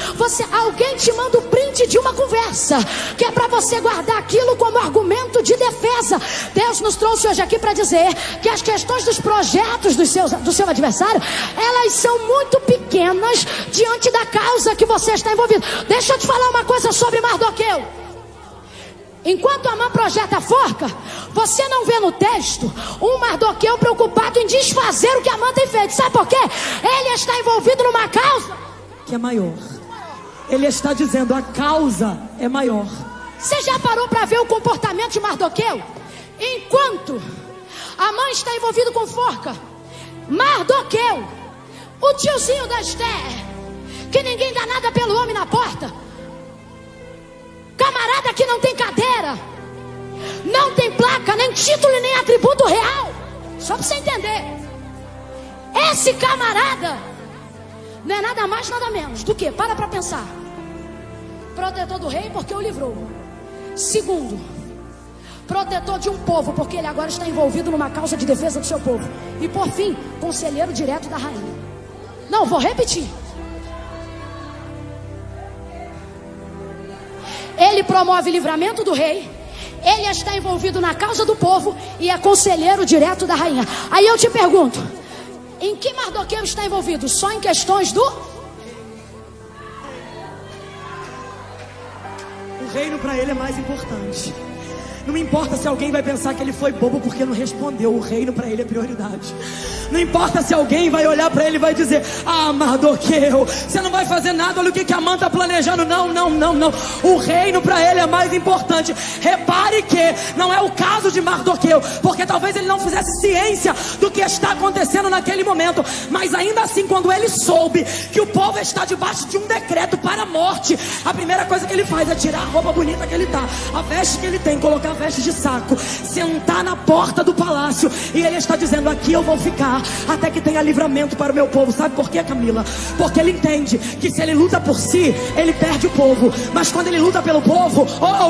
Speaker 1: Alguém te manda um print de uma conversa que é para você guardar aquilo como argumento de defesa. Deus nos trouxe hoje aqui para dizer que as questões dos projetos do seu adversário, elas são muito pequenas diante da causa que você está envolvido. Deixa eu te falar uma coisa sobre Mardoqueu. Enquanto Amã projeta a forca, você não vê no texto um Mardoqueu preocupado em desfazer o que Amã tem feito. Sabe por quê? Ele está envolvido numa causa
Speaker 3: que é maior. Ele está dizendo, a causa é maior.
Speaker 1: Você já parou para ver o comportamento de Mardoqueu? Enquanto Amã está envolvido com forca, Mardoqueu, o tiozinho da Esther, que ninguém dá nada pelo homem na porta, camarada que não tem cadeira, não tem placa, nem título e nem atributo real. Só para você entender, esse camarada não é nada mais, nada menos do que, para pensar, protetor do rei porque o livrou. Segundo, protetor de um povo, porque ele agora está envolvido numa causa de defesa do seu povo. E por fim, conselheiro direto da rainha. Não, vou repetir. Ele promove livramento do rei, ele está envolvido na causa do povo e é conselheiro direto da rainha. Aí eu te pergunto, em que Mardoqueu está envolvido? Só em questões do...
Speaker 3: O reino para ele é mais importante. Não importa se alguém vai pensar que ele foi bobo porque não respondeu. O reino para ele é prioridade. Não importa se alguém vai olhar para ele e vai dizer, ah, Mardoqueu, você não vai fazer nada, olha o que Amã está planejando. Não. O reino para ele é mais importante. Repare que não é o caso de Mardoqueu, porque talvez ele não fizesse ciência do que está acontecendo naquele momento. Mas ainda assim, quando ele soube que o povo está debaixo de um decreto para a morte, a primeira coisa que ele faz é tirar a roupa bonita que ele tá, a veste que ele tem, colocar a veste de saco, sentar na porta do palácio, e ele está dizendo, aqui eu vou ficar até que tenha livramento para o meu povo. Sabe por quê, Camila? Porque ele entende que se ele luta por si, ele perde o povo, mas quando ele luta pelo povo,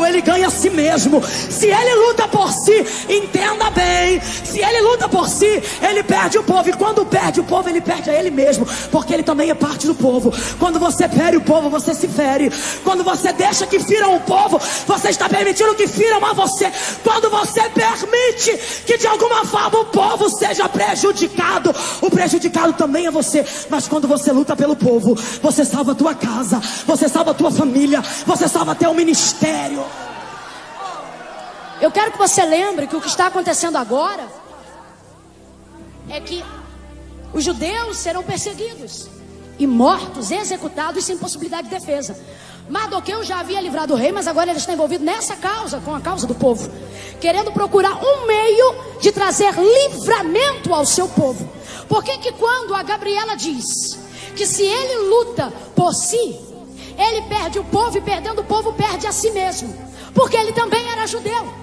Speaker 3: ele ganha a si mesmo. Se ele luta por si, entenda bem, se ele luta por si, ele perde o povo, e quando perde o povo, ele perde a ele mesmo, porque ele também é parte do povo. Quando você fere o povo, você se fere. Quando você deixa que firam o povo, você está permitindo que firam a você. Quando você permite que de alguma forma o povo seja prejudicado, o prejudicado também é você. Mas quando você luta pelo povo, você salva a tua casa, você salva a tua família, você salva até o ministério.
Speaker 1: Eu quero que você lembre que o que está acontecendo agora é que os judeus serão perseguidos e mortos, executados sem possibilidade de defesa. Mardoqueu já havia livrado o rei, mas agora ele está envolvido nessa causa, com a causa do povo, querendo procurar um meio de trazer livramento ao seu povo. Por que quando a Gabriela diz que se ele luta por si, ele perde o povo, e perdendo o povo perde a si mesmo? Porque ele também era judeu,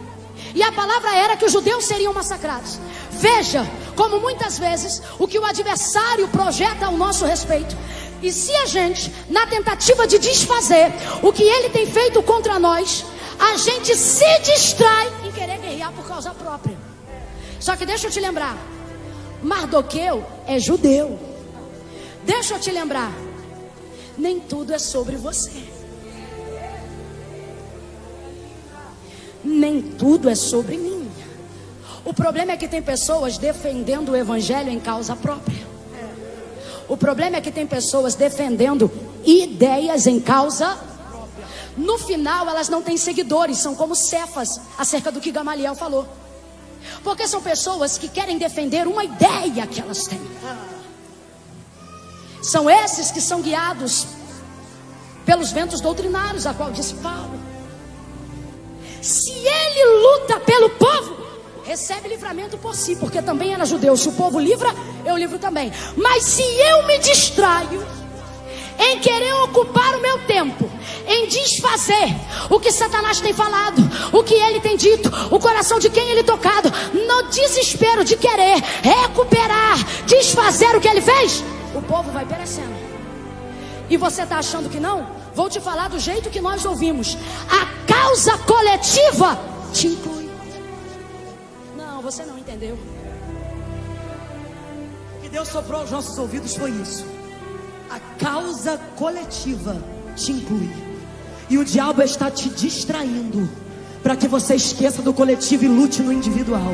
Speaker 1: e a palavra era que os judeus seriam massacrados. Veja como muitas vezes o que o adversário projeta ao nosso respeito, e se a gente, na tentativa de desfazer o que ele tem feito contra nós, a gente se distrai em querer guerrear por causa própria. Só que deixa eu te lembrar, Mardoqueu é judeu. Deixa eu te lembrar, nem tudo é sobre você. Nem tudo é sobre mim. O problema é que tem pessoas defendendo o evangelho em causa própria. O problema é que tem pessoas defendendo ideias em causa própria. No final elas não têm seguidores, são como Cefas, acerca do que Gamaliel falou. Porque são pessoas que querem defender uma ideia que elas têm. São esses que são guiados pelos ventos doutrinários, a qual disse Paulo. Se ele luta pelo povo, recebe livramento por si, porque também era judeu. Se o povo livra, eu livro também. Mas se eu me distraio em querer ocupar o meu tempo, em desfazer o que Satanás tem falado, o que ele tem dito, o coração de quem ele tocado, no desespero de querer recuperar, desfazer o que ele fez, o povo vai perecendo. E você está achando que não? Vou te falar do jeito que nós ouvimos. A causa coletiva te inclui. Não, você não entendeu.
Speaker 3: O que Deus soprou aos nossos ouvidos foi isso. A causa coletiva te inclui. E o diabo está te distraindo para que você esqueça do coletivo e lute no individual.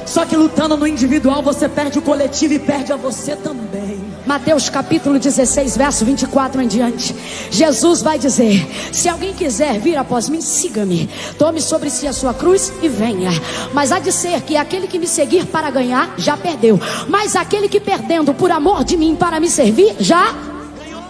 Speaker 3: Só que lutando no individual você perde o coletivo e perde a você também.
Speaker 1: Mateus capítulo 16, verso 24 em diante. Jesus vai dizer: se alguém quiser vir após mim, siga-me. Tome sobre si a sua cruz e venha. Mas há de ser que aquele que me seguir para ganhar, já perdeu. Mas aquele que perdendo por amor de mim para me servir, já ganhou.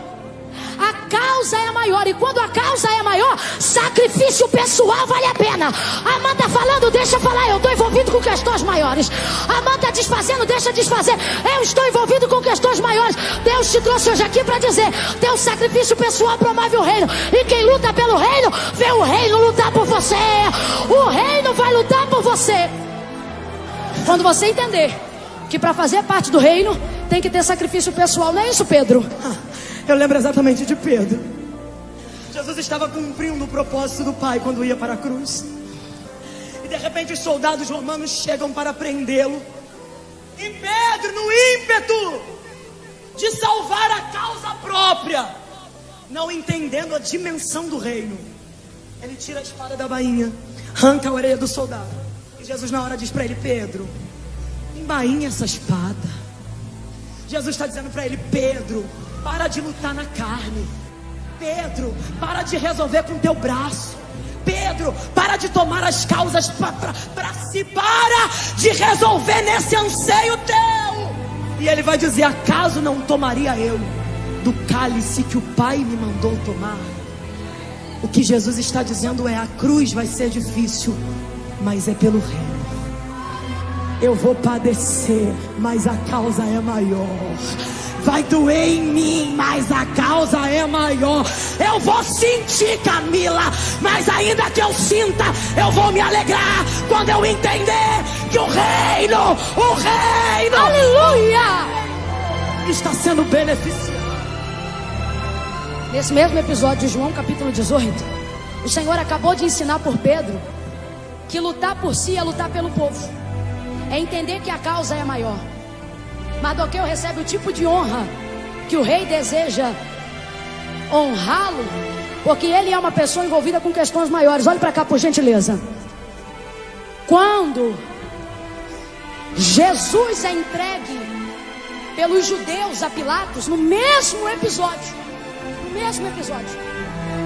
Speaker 1: A causa é a maior. E quando a causa é a maior, sacrifício pessoal vale a pena. A mãe está falando, deixa eu falar. Eu estou envolvido com questões maiores. A mãe está desfazendo, deixa desfazer. Eu estou envolvido com questões maiores. Deus te trouxe hoje aqui para dizer: teu sacrifício pessoal promove o reino. E quem luta pelo reino, vê o reino lutar por você. O reino vai lutar por você. Quando você entender que para fazer parte do reino tem que ter sacrifício pessoal. Não é isso, Pedro?
Speaker 3: Eu lembro exatamente de Pedro. Jesus estava cumprindo o propósito do Pai quando ia para a cruz. E de repente os soldados romanos chegam para prendê-lo. E Pedro, no ímpeto de salvar a causa própria, não entendendo a dimensão do reino, ele tira a espada da bainha, arranca a orelha do soldado. E Jesus na hora diz para ele: Pedro, embainha essa espada. Jesus está dizendo para ele: Pedro, para de lutar na carne. Pedro, para de resolver com teu braço. Pedro, para de tomar as causas para si. Para de resolver nesse anseio teu. E ele vai dizer: acaso não tomaria eu do cálice que o Pai me mandou tomar? O que Jesus está dizendo é: a cruz vai ser difícil, mas é pelo reino. Eu vou padecer, mas a causa é maior. Vai doer em mim, mas a causa é maior. Eu vou sentir, Camila, mas ainda que eu sinta, eu vou me alegrar quando eu entender que o reino,
Speaker 1: aleluia,
Speaker 3: está sendo beneficiado.
Speaker 1: Nesse mesmo episódio de João capítulo 18, o Senhor acabou de ensinar por Pedro que lutar por si é lutar pelo povo, é entender que a causa é maior. Mardoqueu recebe o tipo de honra que o rei deseja honrá-lo, porque ele é uma pessoa envolvida com questões maiores. Olhe para cá, por gentileza. Quando Jesus é entregue pelos judeus a Pilatos, no mesmo episódio,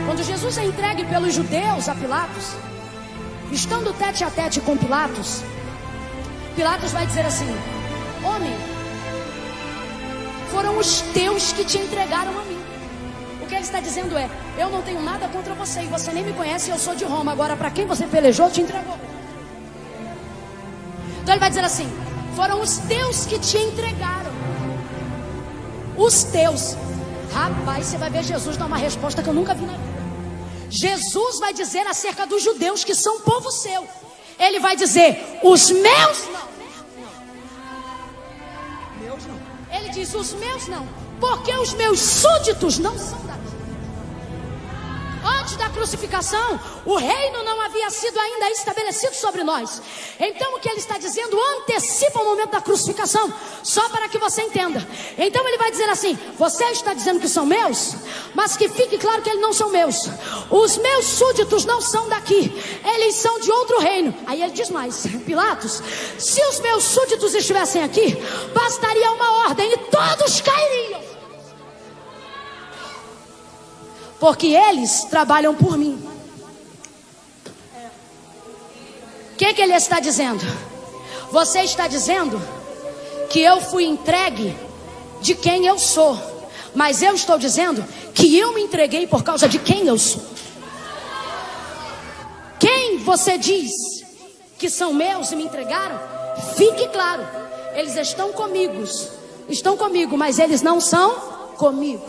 Speaker 1: quando Jesus é entregue pelos judeus a Pilatos, estando tete a tete com Pilatos, Pilatos vai dizer assim: homem, foram os teus que te entregaram a mim. O que ele está dizendo é: eu não tenho nada contra você, e você nem me conhece, eu sou de Roma. Agora, para quem você pelejou, te entregou. Então ele vai dizer assim: foram os teus que te entregaram. Os teus. Rapaz, você vai ver Jesus dar uma resposta que eu nunca vi na vida. Jesus vai dizer acerca dos judeus que são povo seu. Ele vai dizer: os meus não. Ele diz: os meus não, porque os meus súditos não são daqui. Antes da crucificação, o reino não havia sido ainda estabelecido sobre nós. Então o que ele está dizendo antecipa o momento da crucificação, só para que você entenda. Então ele vai dizer assim: você está dizendo que são meus, mas que fique claro que eles não são meus. Os meus súditos não são daqui, eles são de outro reino. Aí ele diz mais: Pilatos, se os meus súditos estivessem aqui, bastaria uma ordem e todos cairiam, porque eles trabalham por mim. O que ele está dizendo? Você está dizendo que eu fui entregue de quem eu sou, mas eu estou dizendo que eu me entreguei por causa de quem eu sou. Quem você diz que são meus e me entregaram, fique claro, eles estão comigo, mas eles não são comigo.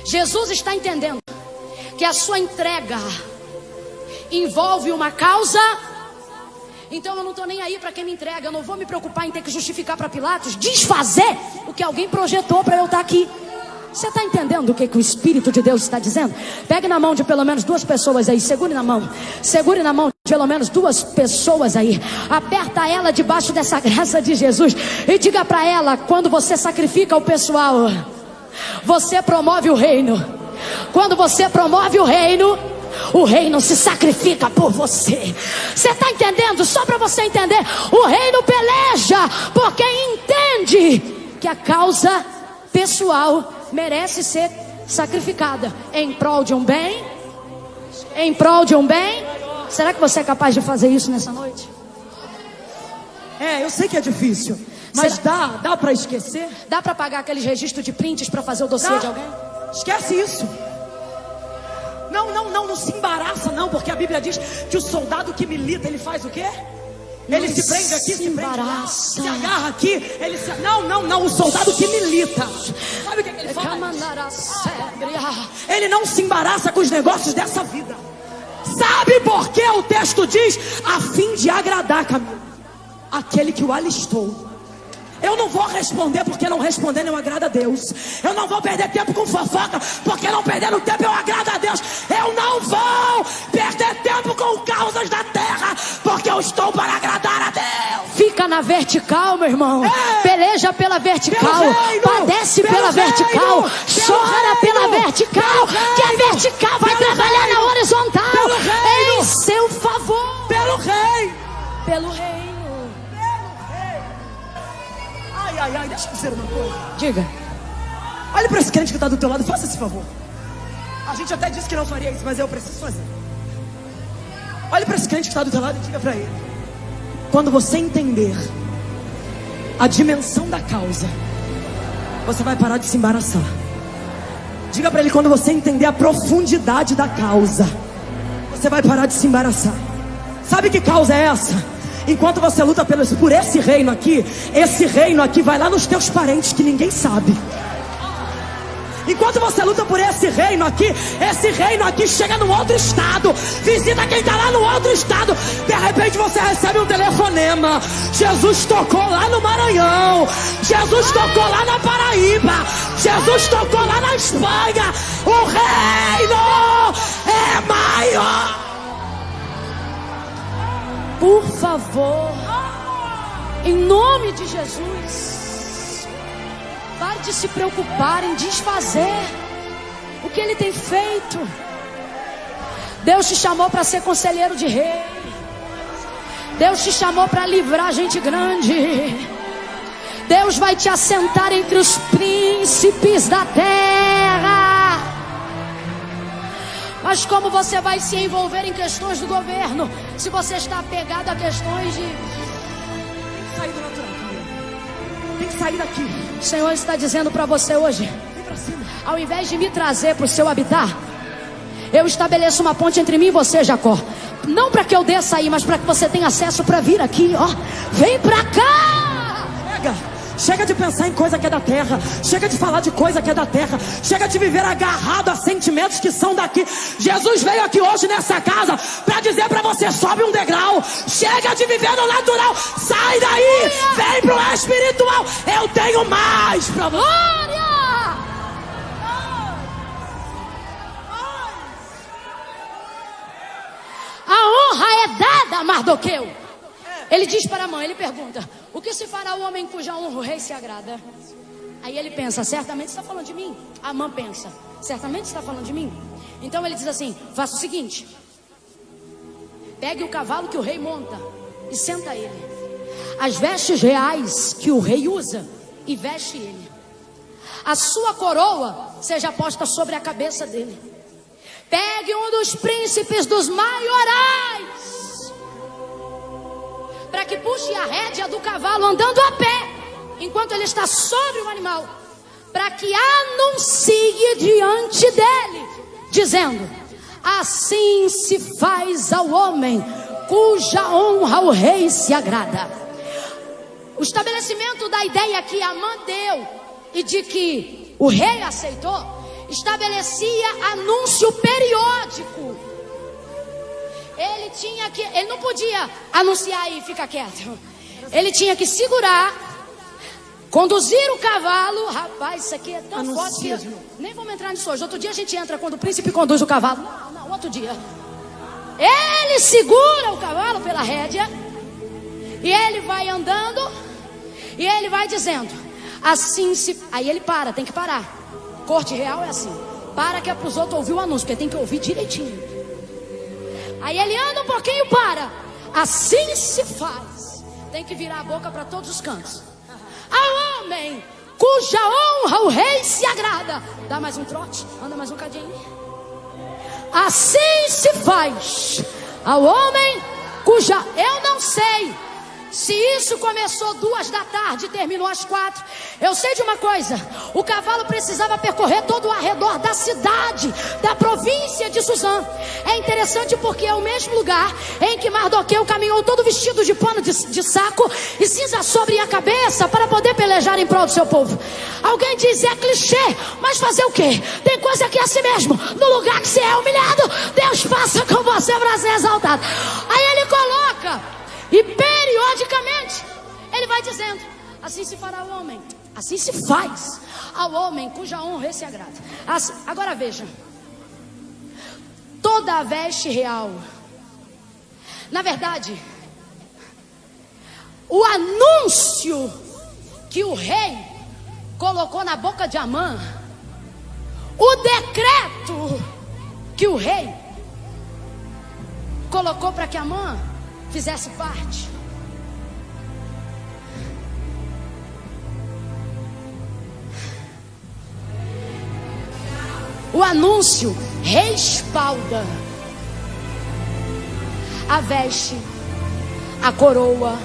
Speaker 1: Jesus está entendendo que a sua entrega envolve uma causa. Então eu não estou nem aí para quem me entrega. Eu não vou me preocupar em ter que justificar para Pilatos, desfazer o que alguém projetou para eu estar aqui. Você está entendendo o que o Espírito de Deus está dizendo? Pegue na mão de pelo menos 2 pessoas aí. Segure na mão de pelo menos 2 pessoas aí. Aperta ela debaixo dessa graça de Jesus e diga para ela: quando você sacrifica o pessoal, você promove o reino. Quando você promove o reino se sacrifica por você. Você está entendendo? Só para você entender, o reino peleja porque entende que a causa pessoal merece ser sacrificada em prol de um bem. Em prol de um bem. Será que você é capaz de fazer isso nessa noite?
Speaker 3: Eu sei que é difícil, mas dá para esquecer?
Speaker 1: Dá para pagar aqueles registros de prints para fazer o dossiê de alguém?
Speaker 3: Esquece isso. Não se embaraça não, porque a Bíblia diz que o soldado que milita, ele faz o quê? Ele se prende aqui, se prende lá, se agarra aqui, ele se... Não, o soldado que milita, sabe o que ele faz? Ele não se embaraça com os negócios dessa vida. Sabe por que o texto diz? A fim de agradar, Camila, aquele que o alistou. Eu não vou responder, porque não responder não agrada a Deus. Eu não vou perder tempo com fofoca, porque não perdendo tempo eu agrado a Deus. Eu não vou perder tempo com causas da terra, porque eu estou para agradar a Deus.
Speaker 1: Fica na vertical, meu irmão. Peleja pela vertical, padece pela vertical, chora pela vertical, que a vertical vai trabalhar na horizontal em seu favor.
Speaker 3: Pelo rei.
Speaker 1: Pelo reino.
Speaker 3: Ai, deixa eu dizer uma coisa.
Speaker 1: Diga.
Speaker 3: Olha para esse crente que está do teu lado, faça esse favor. A gente até disse que não faria isso, mas eu preciso fazer. Olha para esse crente que está do teu lado e diga para ele: quando você entender a dimensão da causa, você vai parar de se embaraçar. Diga para ele: quando você entender a profundidade da causa, você vai parar de se embaraçar. Sabe que causa é essa? Enquanto você luta por esse reino aqui vai lá nos teus parentes que ninguém sabe. Enquanto você luta por esse reino aqui chega no outro estado, visita quem está lá no outro estado. De repente você recebe um telefonema: Jesus tocou lá no Maranhão, Jesus tocou lá na Paraíba, Jesus tocou lá na Espanha. O reino é maior.
Speaker 1: Por favor, em nome de Jesus, pare de se preocupar em desfazer o que Ele tem feito. Deus te chamou para ser conselheiro de rei. Deus te chamou para livrar gente grande. Deus vai te assentar entre os príncipes da terra. Mas como você vai se envolver em questões do governo, se você está apegado a questões de...
Speaker 3: Sair do natural, tem que sair daqui.
Speaker 1: O Senhor está dizendo para você hoje:
Speaker 3: vem pra cima.
Speaker 1: Ao invés de me trazer para o seu habitat, eu estabeleço uma ponte entre mim e você, Jacó. Não para que eu desça aí, mas para que você tenha acesso para vir aqui, ó. Vem para cá.
Speaker 3: Chega de pensar em coisa que é da terra. Chega de falar de coisa que é da terra. Chega de viver agarrado a sentimentos que são daqui. Jesus veio aqui hoje nessa casa para dizer para você: sobe um degrau. Chega de viver no natural. Sai daí, vem pro espiritual. Eu tenho mais para você.
Speaker 1: Glória! A honra é dada a Mardoqueu. Ele diz para a mãe, ele pergunta: o que se fará o homem cuja honra o rei se agrada? Aí ele pensa: certamente está falando de mim. A mãe pensa: certamente está falando de mim. Então ele diz assim: faça o seguinte, pegue o cavalo que o rei monta e senta ele, as vestes reais que o rei usa e veste ele, a sua coroa seja posta sobre a cabeça dele. Pegue um dos príncipes dos maiorais para que puxe a rédea do cavalo andando a pé, enquanto ele está sobre o animal, para que anuncie diante dele, dizendo: assim se faz ao homem cuja honra o rei se agrada. O estabelecimento da ideia que Amã deu e de que o rei aceitou estabelecia anúncio periódico. Ele não podia anunciar e ficar quieto. Ele tinha que segurar, conduzir o cavalo. Rapaz, isso aqui é tão forte que nem vamos entrar nisso hoje. Outro dia a gente entra quando o príncipe conduz o cavalo. Não, outro dia. Ele segura o cavalo pela rédea e ele vai andando e ele vai dizendo: assim se... Aí ele para, tem que parar. Corte real é assim: para que é para os outros ouvir o anúncio, porque tem que ouvir direitinho. Aí ele anda um pouquinho, para. Assim se faz. Tem que virar a boca para todos os cantos. Ao homem cuja honra o rei se agrada. Dá mais um trote, anda mais um cadinho. Assim se faz ao homem cuja... Eu não sei se isso começou 2 da tarde e terminou às 4. Eu sei de uma coisa: o cavalo precisava percorrer todo o arredor da cidade, da província de Suzã. É interessante porque é o mesmo lugar em que Mardoqueu caminhou todo vestido de pano de saco e cinza sobre a cabeça para poder pelejar em prol do seu povo. Alguém diz: é clichê, mas fazer o quê? Tem coisa que é assim mesmo. No lugar que você é humilhado, Deus passa com você para ser exaltado. Aí ele coloca, e periodicamente ele vai dizendo: assim se fará o homem, assim se faz ao homem cuja honra se agrada. Assim, agora veja, toda a veste real, na verdade, o anúncio que o rei colocou na boca de Amã, o decreto que o rei colocou para que Amã fizesse parte, o anúncio respalda a veste, a coroa,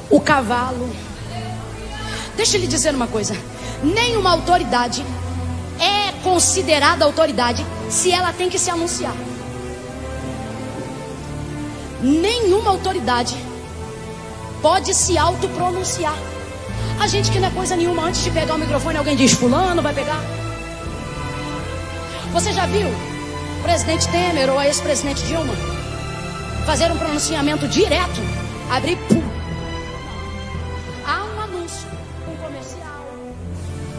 Speaker 1: o cavalo. Deixa eu lhe dizer uma coisa: nenhuma autoridade é considerada autoridade se ela tem que se anunciar. Nenhuma autoridade pode se autopronunciar. A gente que não é coisa nenhuma, antes de pegar o microfone, alguém diz: fulano vai pegar. Você já viu o presidente Temer ou a ex-presidente Dilma fazer um pronunciamento direto? Abrir, pum. Há um anúncio, um comercial,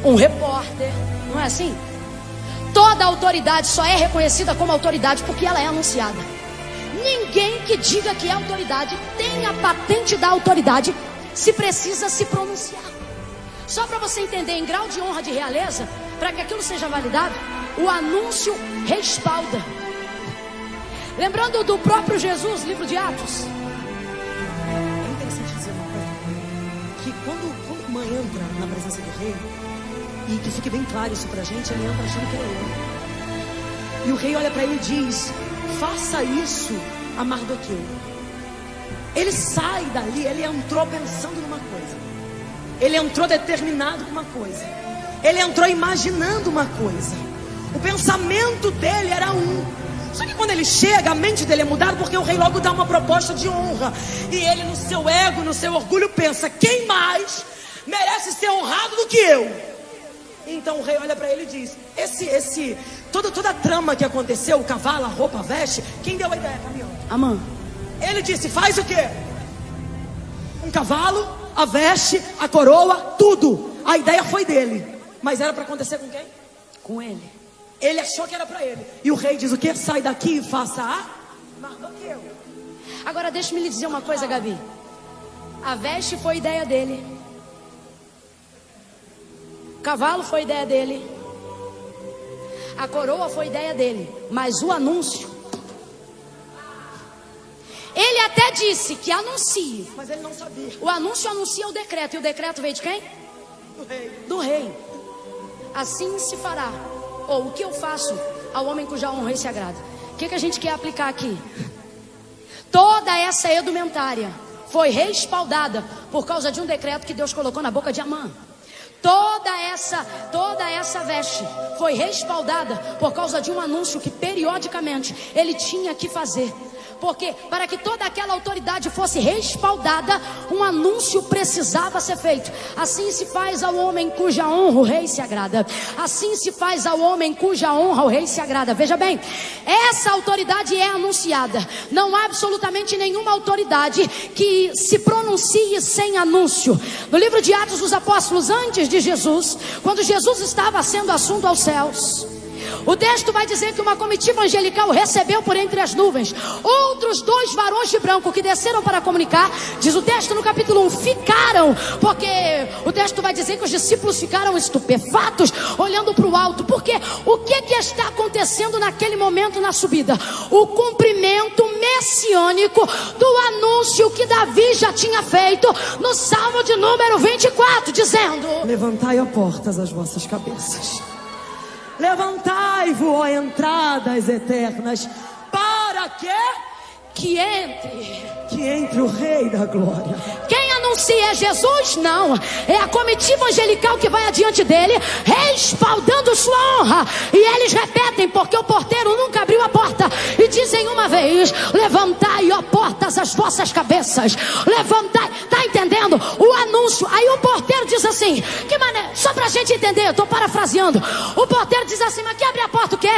Speaker 1: um repórter, não é assim? Toda autoridade só é reconhecida como autoridade porque ela é anunciada. Ninguém que diga que é autoridade tem a patente da autoridade se precisa se pronunciar. Só para você entender, em grau de honra, de realeza, para que aquilo seja validado, o anúncio respalda. Lembrando do próprio Jesus, livro de Atos.
Speaker 2: É interessante dizer uma coisa, que quando uma entra na presença do rei, e que fique bem claro isso pra gente, ele entra achando que é ele. E o rei olha para ele e diz: faça isso a Mardoqueu. Ele sai dali, ele entrou pensando numa coisa, ele entrou determinado com uma coisa, ele entrou imaginando uma coisa. O pensamento dele era um. Só que quando ele chega, a mente dele é mudada, porque o rei logo dá uma proposta de honra. E ele, no seu ego, no seu orgulho, pensa: quem mais merece ser honrado do que eu? Então o rei olha para ele e diz: toda a trama que aconteceu, o cavalo, a roupa, a veste, quem deu a ideia, caminhão?
Speaker 1: Amã.
Speaker 2: Ele disse: faz o quê? Um cavalo, a veste, a coroa, tudo. A ideia foi dele, mas era para acontecer com quem?
Speaker 1: Com ele.
Speaker 2: Ele achou que era para ele. E o rei diz o quê? Sai daqui e faça a Mardoqueu.
Speaker 1: Agora deixa-me lhe dizer uma coisa, Gabi. A veste foi ideia dele, o cavalo foi ideia dele, a coroa foi ideia dele, mas o anúncio, ele até disse que anuncie,
Speaker 2: mas ele não sabia.
Speaker 1: O anúncio anuncia o decreto. E o decreto veio de quem?
Speaker 2: Do rei.
Speaker 1: Do rei. Assim se fará, ou o que eu faço ao homem cuja honra se agrada. O que a gente quer aplicar aqui? Toda essa edumentária foi respaldada por causa de um decreto que Deus colocou na boca de Amã. Toda essa veste foi respaldada por causa de um anúncio que periodicamente ele tinha que fazer. Porque para que toda aquela autoridade fosse respaldada, um anúncio precisava ser feito. Assim se faz ao homem cuja honra o rei se agrada. Assim se faz ao homem cuja honra o rei se agrada. Veja bem, essa autoridade é anunciada. Não há absolutamente nenhuma autoridade que se pronuncie sem anúncio. No livro de Atos dos Apóstolos, antes de Jesus, quando Jesus estava sendo assunto aos céus, o texto vai dizer que uma comitiva angelical recebeu por entre as nuvens outros 2 varões de branco que desceram para comunicar. Diz o texto no capítulo 1, ficaram, porque o texto vai dizer que os discípulos ficaram estupefatos, olhando para o alto, porque o que está acontecendo naquele momento na subida? O cumprimento messiânico do anúncio que Davi já tinha feito no Salmo de número 24, dizendo:
Speaker 3: levantai, ó portas, as vossas cabeças. Levantai-vos, ó entradas eternas, para que entre o Rei da Glória.
Speaker 1: Quem anuncia é Jesus? Não, é a comitiva angelical que vai adiante dele, respaldando sua honra. E eles repetem, porque o porteiro nunca abriu a porta, e dizem uma vez: levantai, ó portas, as vossas cabeças. Levantai, tá entendendo? O anúncio. Aí o porteiro diz assim, que maneira, só pra gente entender, eu tô parafraseando. O porteiro diz assim: mas quem abre a porta o quê?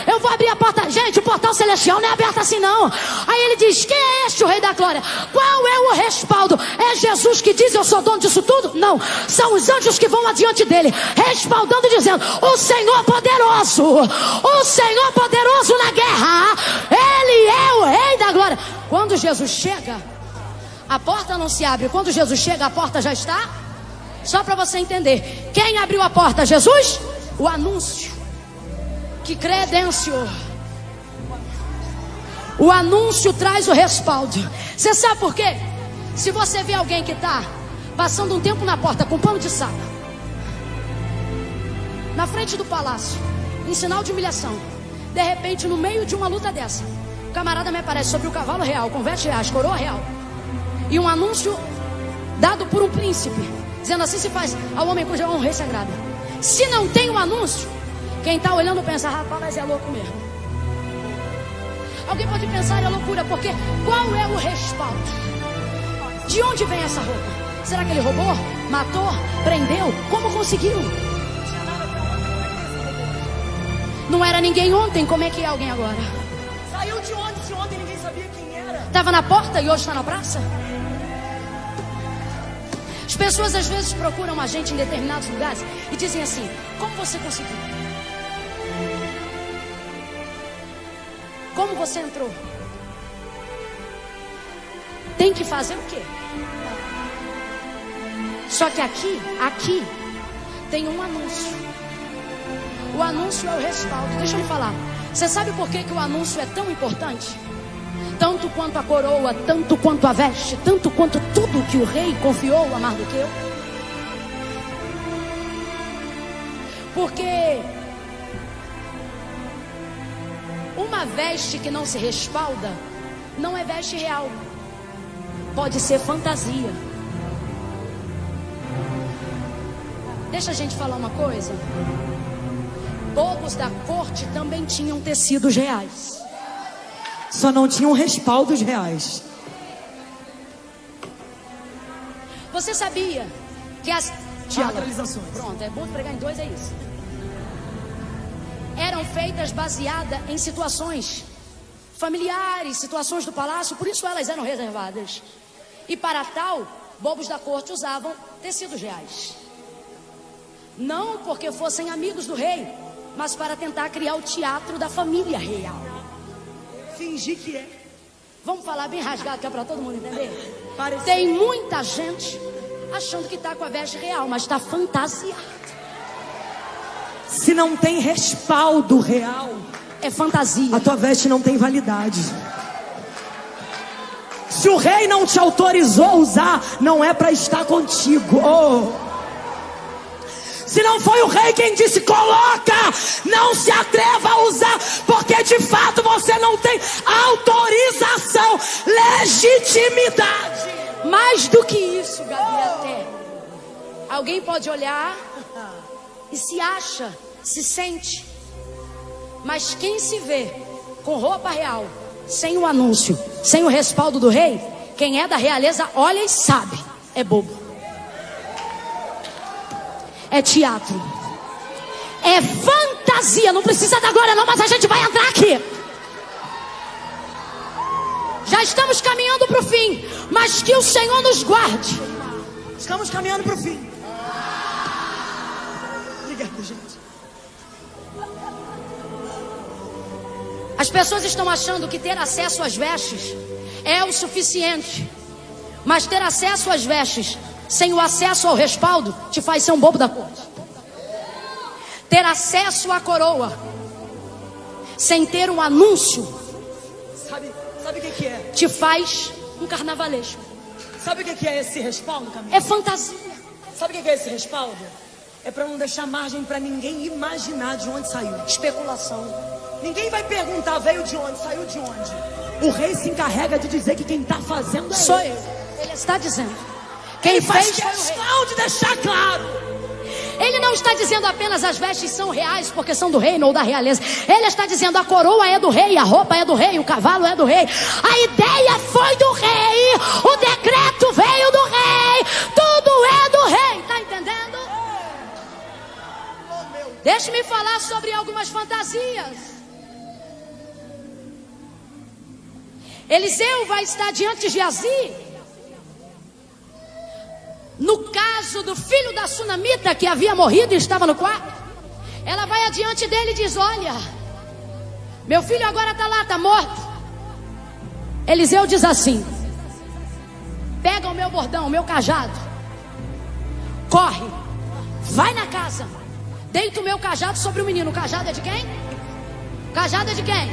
Speaker 1: Eu vou abrir a porta. Gente, o portal celestial não é aberto assim não. Aí ele diz: quem é este, o Rei da Glória? Qual é o respaldo? É Jesus que diz: eu sou dono disso tudo? Não, são os anjos que vão adiante dele, respaldando, dizendo: o Senhor poderoso, o Senhor poderoso na guerra, Ele é o Rei da Glória. Quando Jesus chega, a porta não se abre. Quando Jesus chega, a porta já está. Só para você entender, quem abriu a porta? Jesus? O anúncio que credenciou. O anúncio traz o respaldo. Você sabe por quê? Se você vê alguém que está passando um tempo na porta com pano de saco, na frente do palácio, em sinal de humilhação, de repente no meio de uma luta dessa, o camarada me aparece sobre o cavalo real, com veste reais, coroa real, e um anúncio dado por um príncipe, dizendo: assim se faz ao homem cuja honra o rei se agrada. Se não tem um anúncio, quem está olhando pensa: rapaz, mas é louco mesmo. Alguém pode pensar: é loucura, porque qual é o respaldo? De onde vem essa roupa? Será que ele roubou? Matou? Prendeu? Como conseguiu? Não era ninguém ontem, como é que é alguém agora?
Speaker 3: Saiu de ontem ninguém sabia quem era.
Speaker 1: Estava na porta e hoje está na praça? As pessoas às vezes procuram a gente em determinados lugares e dizem assim: como você conseguiu? Como você entrou? Tem que fazer o quê? Só que aqui tem um anúncio. O anúncio é o respaldo. Deixa eu lhe falar. Você sabe por que o anúncio é tão importante? Tanto quanto a coroa, tanto quanto a veste, tanto quanto tudo que o rei confiou a Mardoqueu. Porque uma veste que não se respalda não é veste real. Pode ser fantasia. Deixa a gente falar uma coisa. Bobos da corte também tinham tecidos reais.
Speaker 3: Só não tinham respaldos reais.
Speaker 1: Você sabia que as
Speaker 3: Teatralizações.
Speaker 1: Pronto, é bom pregar em 2, é isso. Eram feitas baseadas em situações familiares, situações do palácio, por isso elas eram reservadas. E para tal, bobos da corte usavam tecidos reais. Não porque fossem amigos do rei, mas para tentar criar o teatro da família real.
Speaker 3: Fingir que é.
Speaker 1: Vamos falar bem rasgado, que é para todo mundo entender?
Speaker 3: Parecer.
Speaker 1: Tem muita gente achando que está com a veste real, mas está fantasiado.
Speaker 3: Se não tem respaldo real,
Speaker 1: É fantasia.
Speaker 3: a tua veste não tem validade. Se o rei não te autorizou a usar, não é para estar contigo. Se não foi o rei quem disse coloca, não se atreva a usar, porque de fato você não tem autorização, legitimidade.
Speaker 1: Mais do que isso, Gabi, até. Alguém pode olhar e se acha, se sente. Mas quem se vê com roupa real, sem o anúncio, sem o respaldo do rei, quem é da realeza olha e sabe, é bobo. É teatro. É fantasia. Não precisa da glória não, mas a gente vai entrar aqui. Já estamos caminhando para o fim, mas que o Senhor nos guarde.
Speaker 3: Estamos caminhando para o fim. Obrigado, gente.
Speaker 1: As pessoas estão achando que ter acesso às vestes é o suficiente. Mas ter acesso às vestes sem o acesso ao respaldo te faz ser um bobo da corte. Ter acesso à coroa sem ter um anúncio
Speaker 3: Sabe o que é?
Speaker 1: te faz um carnavalesco.
Speaker 3: Sabe o que é esse respaldo, Camila?
Speaker 1: É fantasia.
Speaker 3: Sabe o que é esse respaldo? É para não deixar margem para ninguém imaginar de onde saiu.
Speaker 1: Especulação.
Speaker 3: Ninguém vai perguntar veio de onde, saiu de onde. O rei se encarrega de dizer que quem está fazendo é
Speaker 1: Sou
Speaker 3: ele.
Speaker 1: eu. Ele está dizendo.
Speaker 3: Quem
Speaker 1: Quem
Speaker 3: faz
Speaker 1: fez foi o rei.
Speaker 3: questão de deixar claro.
Speaker 1: Ele não está dizendo apenas as vestes são reais porque são do reino ou da realeza. Ele está dizendo a coroa é do rei, a roupa é do rei, o cavalo é do rei. A ideia foi do rei, o decreto veio do rei, tudo é do rei. Está entendendo? Deixe-me falar sobre algumas fantasias. Eliseu vai estar diante de Geazi. No caso do filho da sunamita que havia morrido e estava no quarto, ela vai adiante dele e diz: olha, meu filho agora está lá, está morto. Eliseu diz assim: pega o meu bordão, o meu cajado, corre, vai na casa, deita o meu cajado sobre o menino. O cajado é de quem? O cajado é de quem?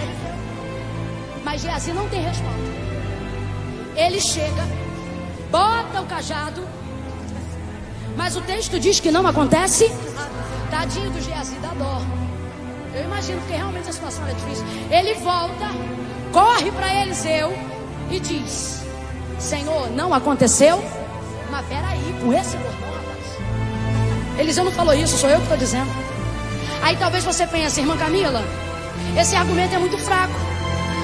Speaker 1: Mas Geazi não tem respaldo. Ele chega, bota o cajado, mas o texto diz que não acontece. Tadinho do Geazi, dá dó. Eu imagino, porque realmente a situação é difícil. Ele volta, corre para Eliseu e diz: Senhor, não aconteceu? Mas peraí, com esse bordão, rapaz. Eliseu não falou isso, sou eu que estou dizendo. Aí talvez você pense: irmã Camila, esse argumento é muito fraco.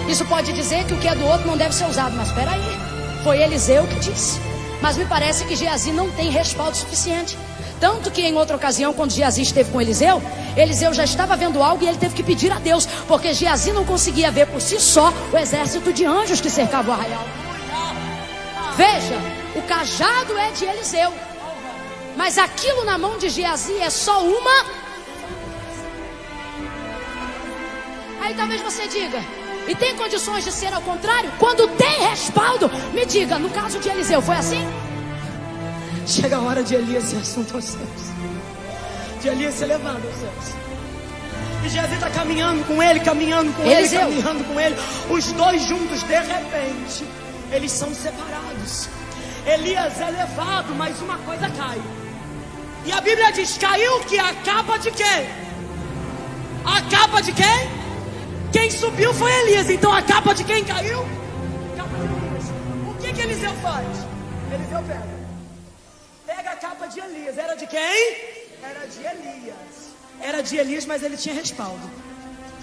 Speaker 1: Isso pode dizer que o que é do outro não deve ser usado. Mas peraí, foi Eliseu que disse. Mas me parece que Geazi não tem respaldo suficiente. Tanto que em outra ocasião, quando Geazi esteve com Eliseu, Eliseu já estava vendo algo e ele teve que pedir a Deus, porque Geazi não conseguia ver por si só o exército de anjos que cercava o arraial. Veja, o cajado é de Eliseu, mas aquilo na mão de Geazi é só uma. Aí talvez você diga: e tem condições de ser ao contrário? Quando tem respaldo, me diga, no caso de Eliseu, foi assim?
Speaker 3: Chega a hora de Elias ser assunto aos céus, de Elias ser levado aos céus. E Geazi está caminhando com ele, caminhando com
Speaker 1: Eliseu.
Speaker 3: ele, caminhando com ele. Os dois juntos, de repente, eles são separados. Elias é levado, mas uma coisa cai. E a Bíblia diz: caiu que a capa de quem? A capa de quem? Quem subiu foi Elias. Então a capa de quem caiu? A capa de Elias. O que Eliseu faz? Eliseu pega a capa de Elias. Era de quem? Era de Elias. Era de Elias, mas ele tinha respaldo.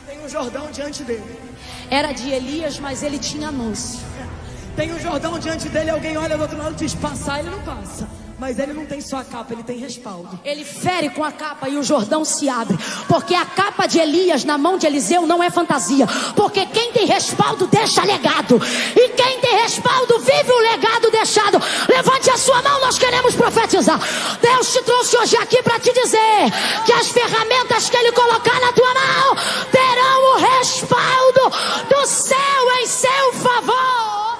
Speaker 3: Tem um Jordão diante dele.
Speaker 1: Era de Elias, mas ele tinha anúncio.
Speaker 3: Tem um Jordão diante dele. Alguém olha do outro lado e diz: passar, ele não passa. Mas ele não tem só a capa, ele tem respaldo.
Speaker 1: Ele fere com a capa e o Jordão se abre. Porque a capa de Elias na mão de Eliseu não é fantasia. Porque quem tem respaldo deixa legado. E quem tem respaldo vive o legado deixado. Levante a sua mão, nós queremos profetizar. Deus te trouxe hoje aqui para te dizer que as ferramentas que Ele colocar na tua mão terão o respaldo do céu em seu favor.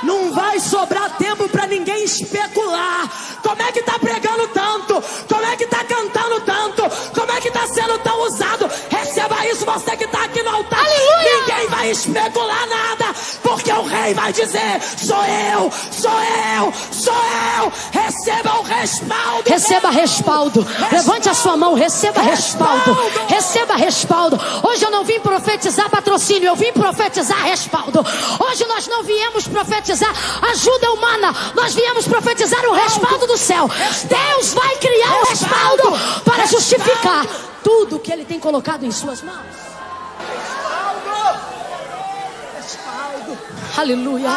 Speaker 3: Não vai sobrar tempo para ninguém especular. Como é que está pregando tanto? Como é que está cantando tanto? Como é que está sendo tão usado? Receba isso, você que está aqui no altar.
Speaker 1: Aleluia!
Speaker 3: Ninguém vai especular nada, porque o rei vai dizer: sou eu, sou eu, sou eu. Receba o respaldo.
Speaker 1: Receba respaldo. Levante a sua mão, receba respaldo. Receba respaldo. Hoje eu não vim profetizar profetizar patrocínio, eu vim profetizar respaldo. Hoje nós não viemos profetizar ajuda humana, nós viemos profetizar o respaldo do céu. Deus vai criar um respaldo para justificar tudo que Ele tem colocado em suas mãos. Aleluia.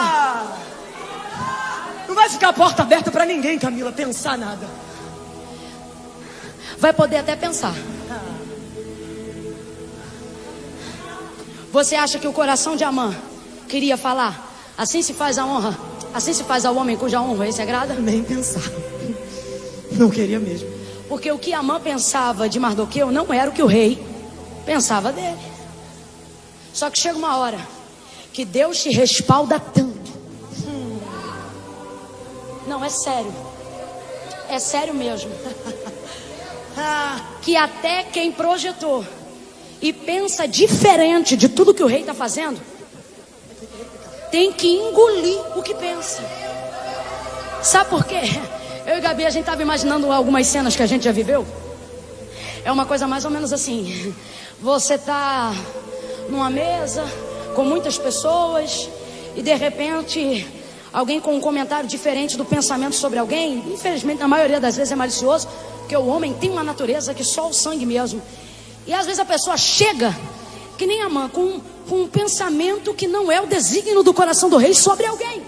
Speaker 3: Não vai ficar a porta aberta para ninguém, Camila, pensar nada.
Speaker 1: Vai poder até pensar. Você acha que o coração de Amã queria falar: assim se faz a honra, assim se faz ao homem cuja honra esse agrada?
Speaker 3: Nem pensar. Não queria mesmo.
Speaker 1: Porque o que Amã pensava de Mardoqueu não era o que o rei pensava dele. Só que chega uma hora que Deus te respalda tanto. Não, é sério. É sério mesmo. Que até quem projetou e pensa diferente de tudo que o rei está fazendo, tem que engolir o que pensa. Sabe por quê? Eu e Gabi, a gente estava imaginando algumas cenas que a gente já viveu. É uma coisa mais ou menos assim: você está numa mesa com muitas pessoas e de repente alguém com um comentário diferente do pensamento sobre alguém. Infelizmente, na maioria das vezes é malicioso, porque o homem tem uma natureza que só o sangue mesmo. E às vezes a pessoa chega, que nem Amã, com um pensamento que não é o desígnio do coração do rei sobre alguém.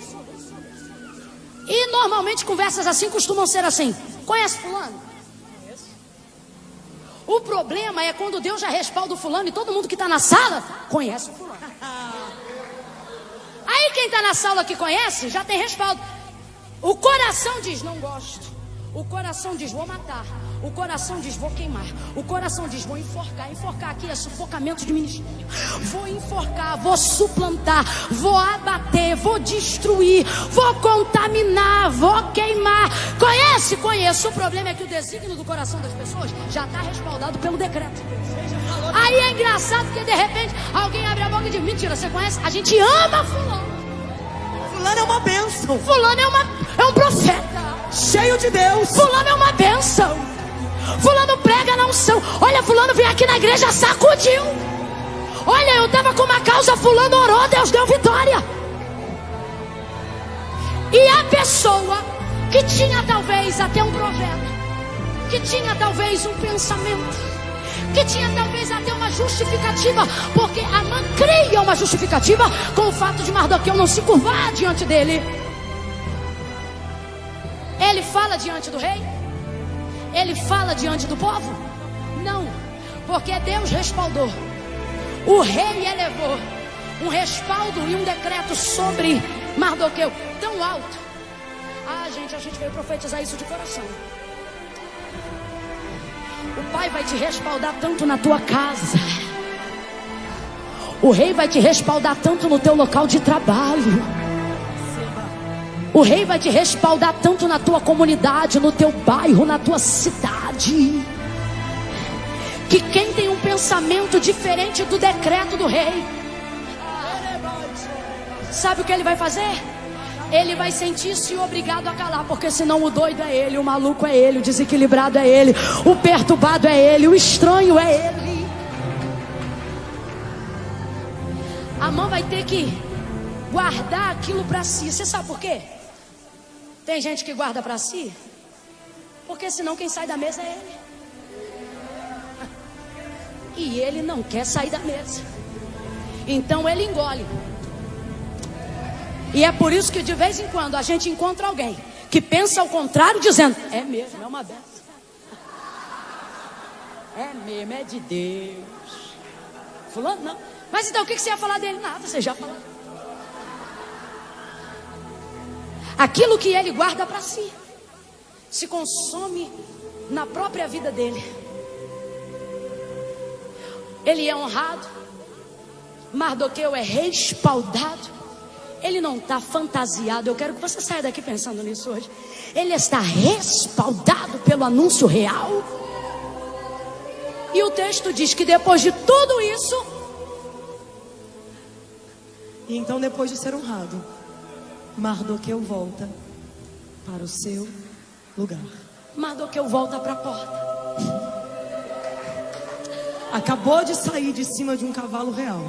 Speaker 1: E normalmente conversas assim costumam ser assim: conhece fulano? O problema é quando Deus já respalda o fulano e todo mundo que está na sala conhece o fulano. Aí quem está na sala que conhece já tem respaldo. O coração diz: não gosto. O coração diz: vou matar. O coração diz: vou queimar. O coração diz: vou enforcar. Enforcar aqui é sufocamento de ministério. Vou enforcar, vou suplantar, vou abater, vou destruir, vou contaminar, vou queimar. Conhece? Conheço. O problema é que o desígnio do coração das pessoas já está respaldado pelo decreto. Aí é engraçado porque de repente alguém abre a boca e diz: mentira, você conhece? A gente ama fulano.
Speaker 3: Fulano é uma bênção.
Speaker 1: Fulano é um profeta
Speaker 3: cheio de Deus.
Speaker 1: Fulano é uma bênção. Fulano prega na unção. Olha, fulano veio aqui na igreja, sacudiu. Olha, eu estava com uma causa, fulano orou, Deus deu vitória. E a pessoa que tinha talvez até um projeto, que tinha talvez um pensamento, que tinha talvez até uma justificativa, porque Amã cria uma justificativa com o fato de Mardoqueu não se curvar diante dele. Ele fala diante do rei? Ele fala diante do povo? Não, porque Deus respaldou. O rei elevou um respaldo e um decreto sobre Mardoqueu tão alto. A gente veio profetizar isso de coração. O pai vai te respaldar tanto na tua casa. O rei vai te respaldar tanto no teu local de trabalho. O rei vai te respaldar tanto na tua comunidade, no teu bairro, na tua cidade, que quem tem um pensamento diferente do decreto do rei, sabe o que ele vai fazer? Ele vai sentir-se obrigado a calar, porque senão o doido é ele, o maluco é ele, o desequilibrado é ele, o perturbado é ele, o estranho é ele. Amã vai ter que guardar aquilo para si. Você sabe por quê? Tem gente que guarda para si, porque senão quem sai da mesa é ele. E ele não quer sair da mesa. Então ele engole. E é por isso que de vez em quando a gente encontra alguém que pensa ao contrário, dizendo: é mesmo, é uma benção. É mesmo, é de Deus. Fulano não. Mas então o que você ia falar dele? Nada, você já falou. Aquilo que ele guarda para si se consome na própria vida dele. Ele é honrado. Mardoqueu é respaldado. Ele não está fantasiado. Eu quero que você saia daqui pensando nisso hoje. Ele está respaldado pelo anúncio real. E o texto diz que depois de tudo isso,
Speaker 3: e então depois de ser honrado, Mardoqueu volta para o seu lugar.
Speaker 1: Mardoqueu volta para a porta.
Speaker 3: acabou de sair de cima de um cavalo real.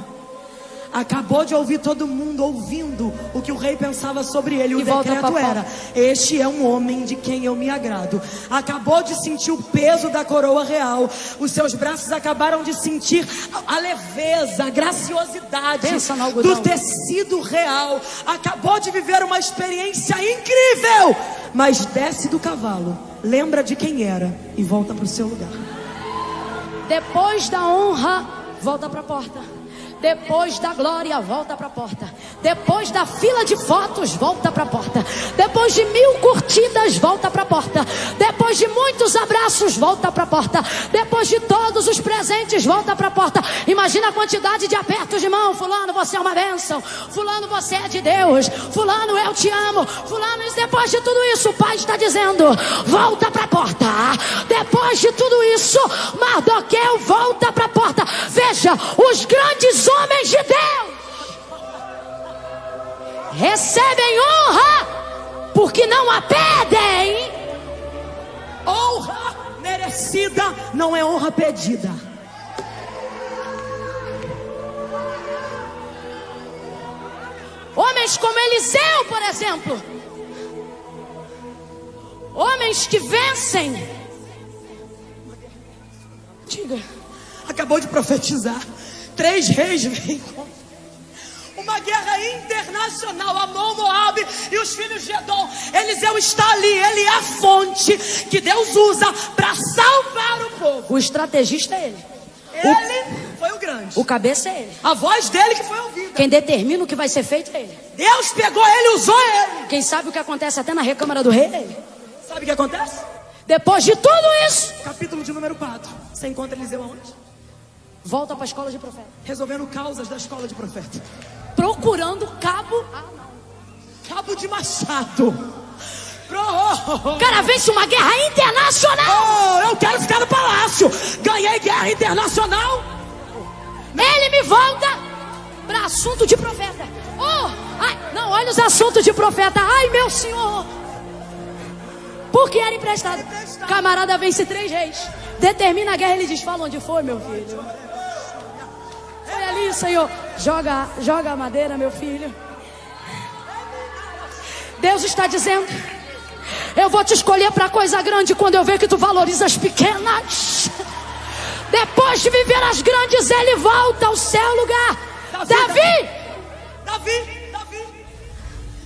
Speaker 3: Acabou de ouvir todo mundo ouvindo o que o rei pensava sobre ele. O decreto era: este é um homem de quem eu me agrado. Acabou de sentir o peso da coroa real. Os seus braços acabaram de sentir a leveza, a graciosidade do tecido real. Acabou de viver uma experiência incrível. Mas desce do cavalo, lembra de quem era e volta para o seu lugar.
Speaker 1: Depois da honra, volta para a porta. Depois da glória, volta para a porta. Depois da fila de fotos, volta para a porta. Depois de 1000 curtidas, volta para a porta. Depois de muitos abraços, volta para a porta. Depois de todos os presentes, volta para a porta. Imagina a quantidade de apertos de mão. Fulano, você é uma bênção. Fulano, você é de Deus. Fulano, eu te amo. Fulano, depois de tudo isso, o pai está dizendo: volta para a porta. Depois de tudo isso, Mardoqueu volta para a porta. Veja, os grandes homens de Deus recebem honra porque não a pedem.
Speaker 3: Honra merecida não é honra pedida.
Speaker 1: Homens como Eliseu, por exemplo, homens que vencem.
Speaker 3: Diga. Acabou de profetizar. 3 reis vêm. Uma guerra internacional. Amon, Moabe e os filhos de Edom. Eliseu está ali. Ele é a fonte que Deus usa para salvar o povo.
Speaker 1: O estrategista é ele.
Speaker 3: Ele foi o grande.
Speaker 1: O cabeça é ele.
Speaker 3: A voz dele que foi ouvida.
Speaker 1: Quem determina o que vai ser feito é ele.
Speaker 3: Deus pegou ele e usou ele.
Speaker 1: Quem sabe o que acontece até na recâmara do rei é ele.
Speaker 3: Sabe o que acontece?
Speaker 1: Depois de tudo isso,
Speaker 3: capítulo de número 4. Você encontra Eliseu aonde?
Speaker 1: Volta para a escola de profeta.
Speaker 3: Resolvendo causas da escola de profeta.
Speaker 1: Procurando cabo.
Speaker 3: Cabo de machado.
Speaker 1: Cara, vence uma guerra internacional.
Speaker 3: Eu quero ficar no palácio. Ganhei guerra internacional.
Speaker 1: Ele me volta para assunto de profeta. Não, olha os assuntos de profeta. Ai, meu senhor. Porque era emprestado. Camarada vence 3 reis. Determina a guerra. Ele diz: fala onde foi, meu filho. Foi ali, Senhor. Joga a madeira, meu filho. Deus está dizendo: eu vou te escolher para coisa grande quando eu ver que tu valoriza as pequenas. Depois de viver as grandes, ele volta ao seu lugar. Davi.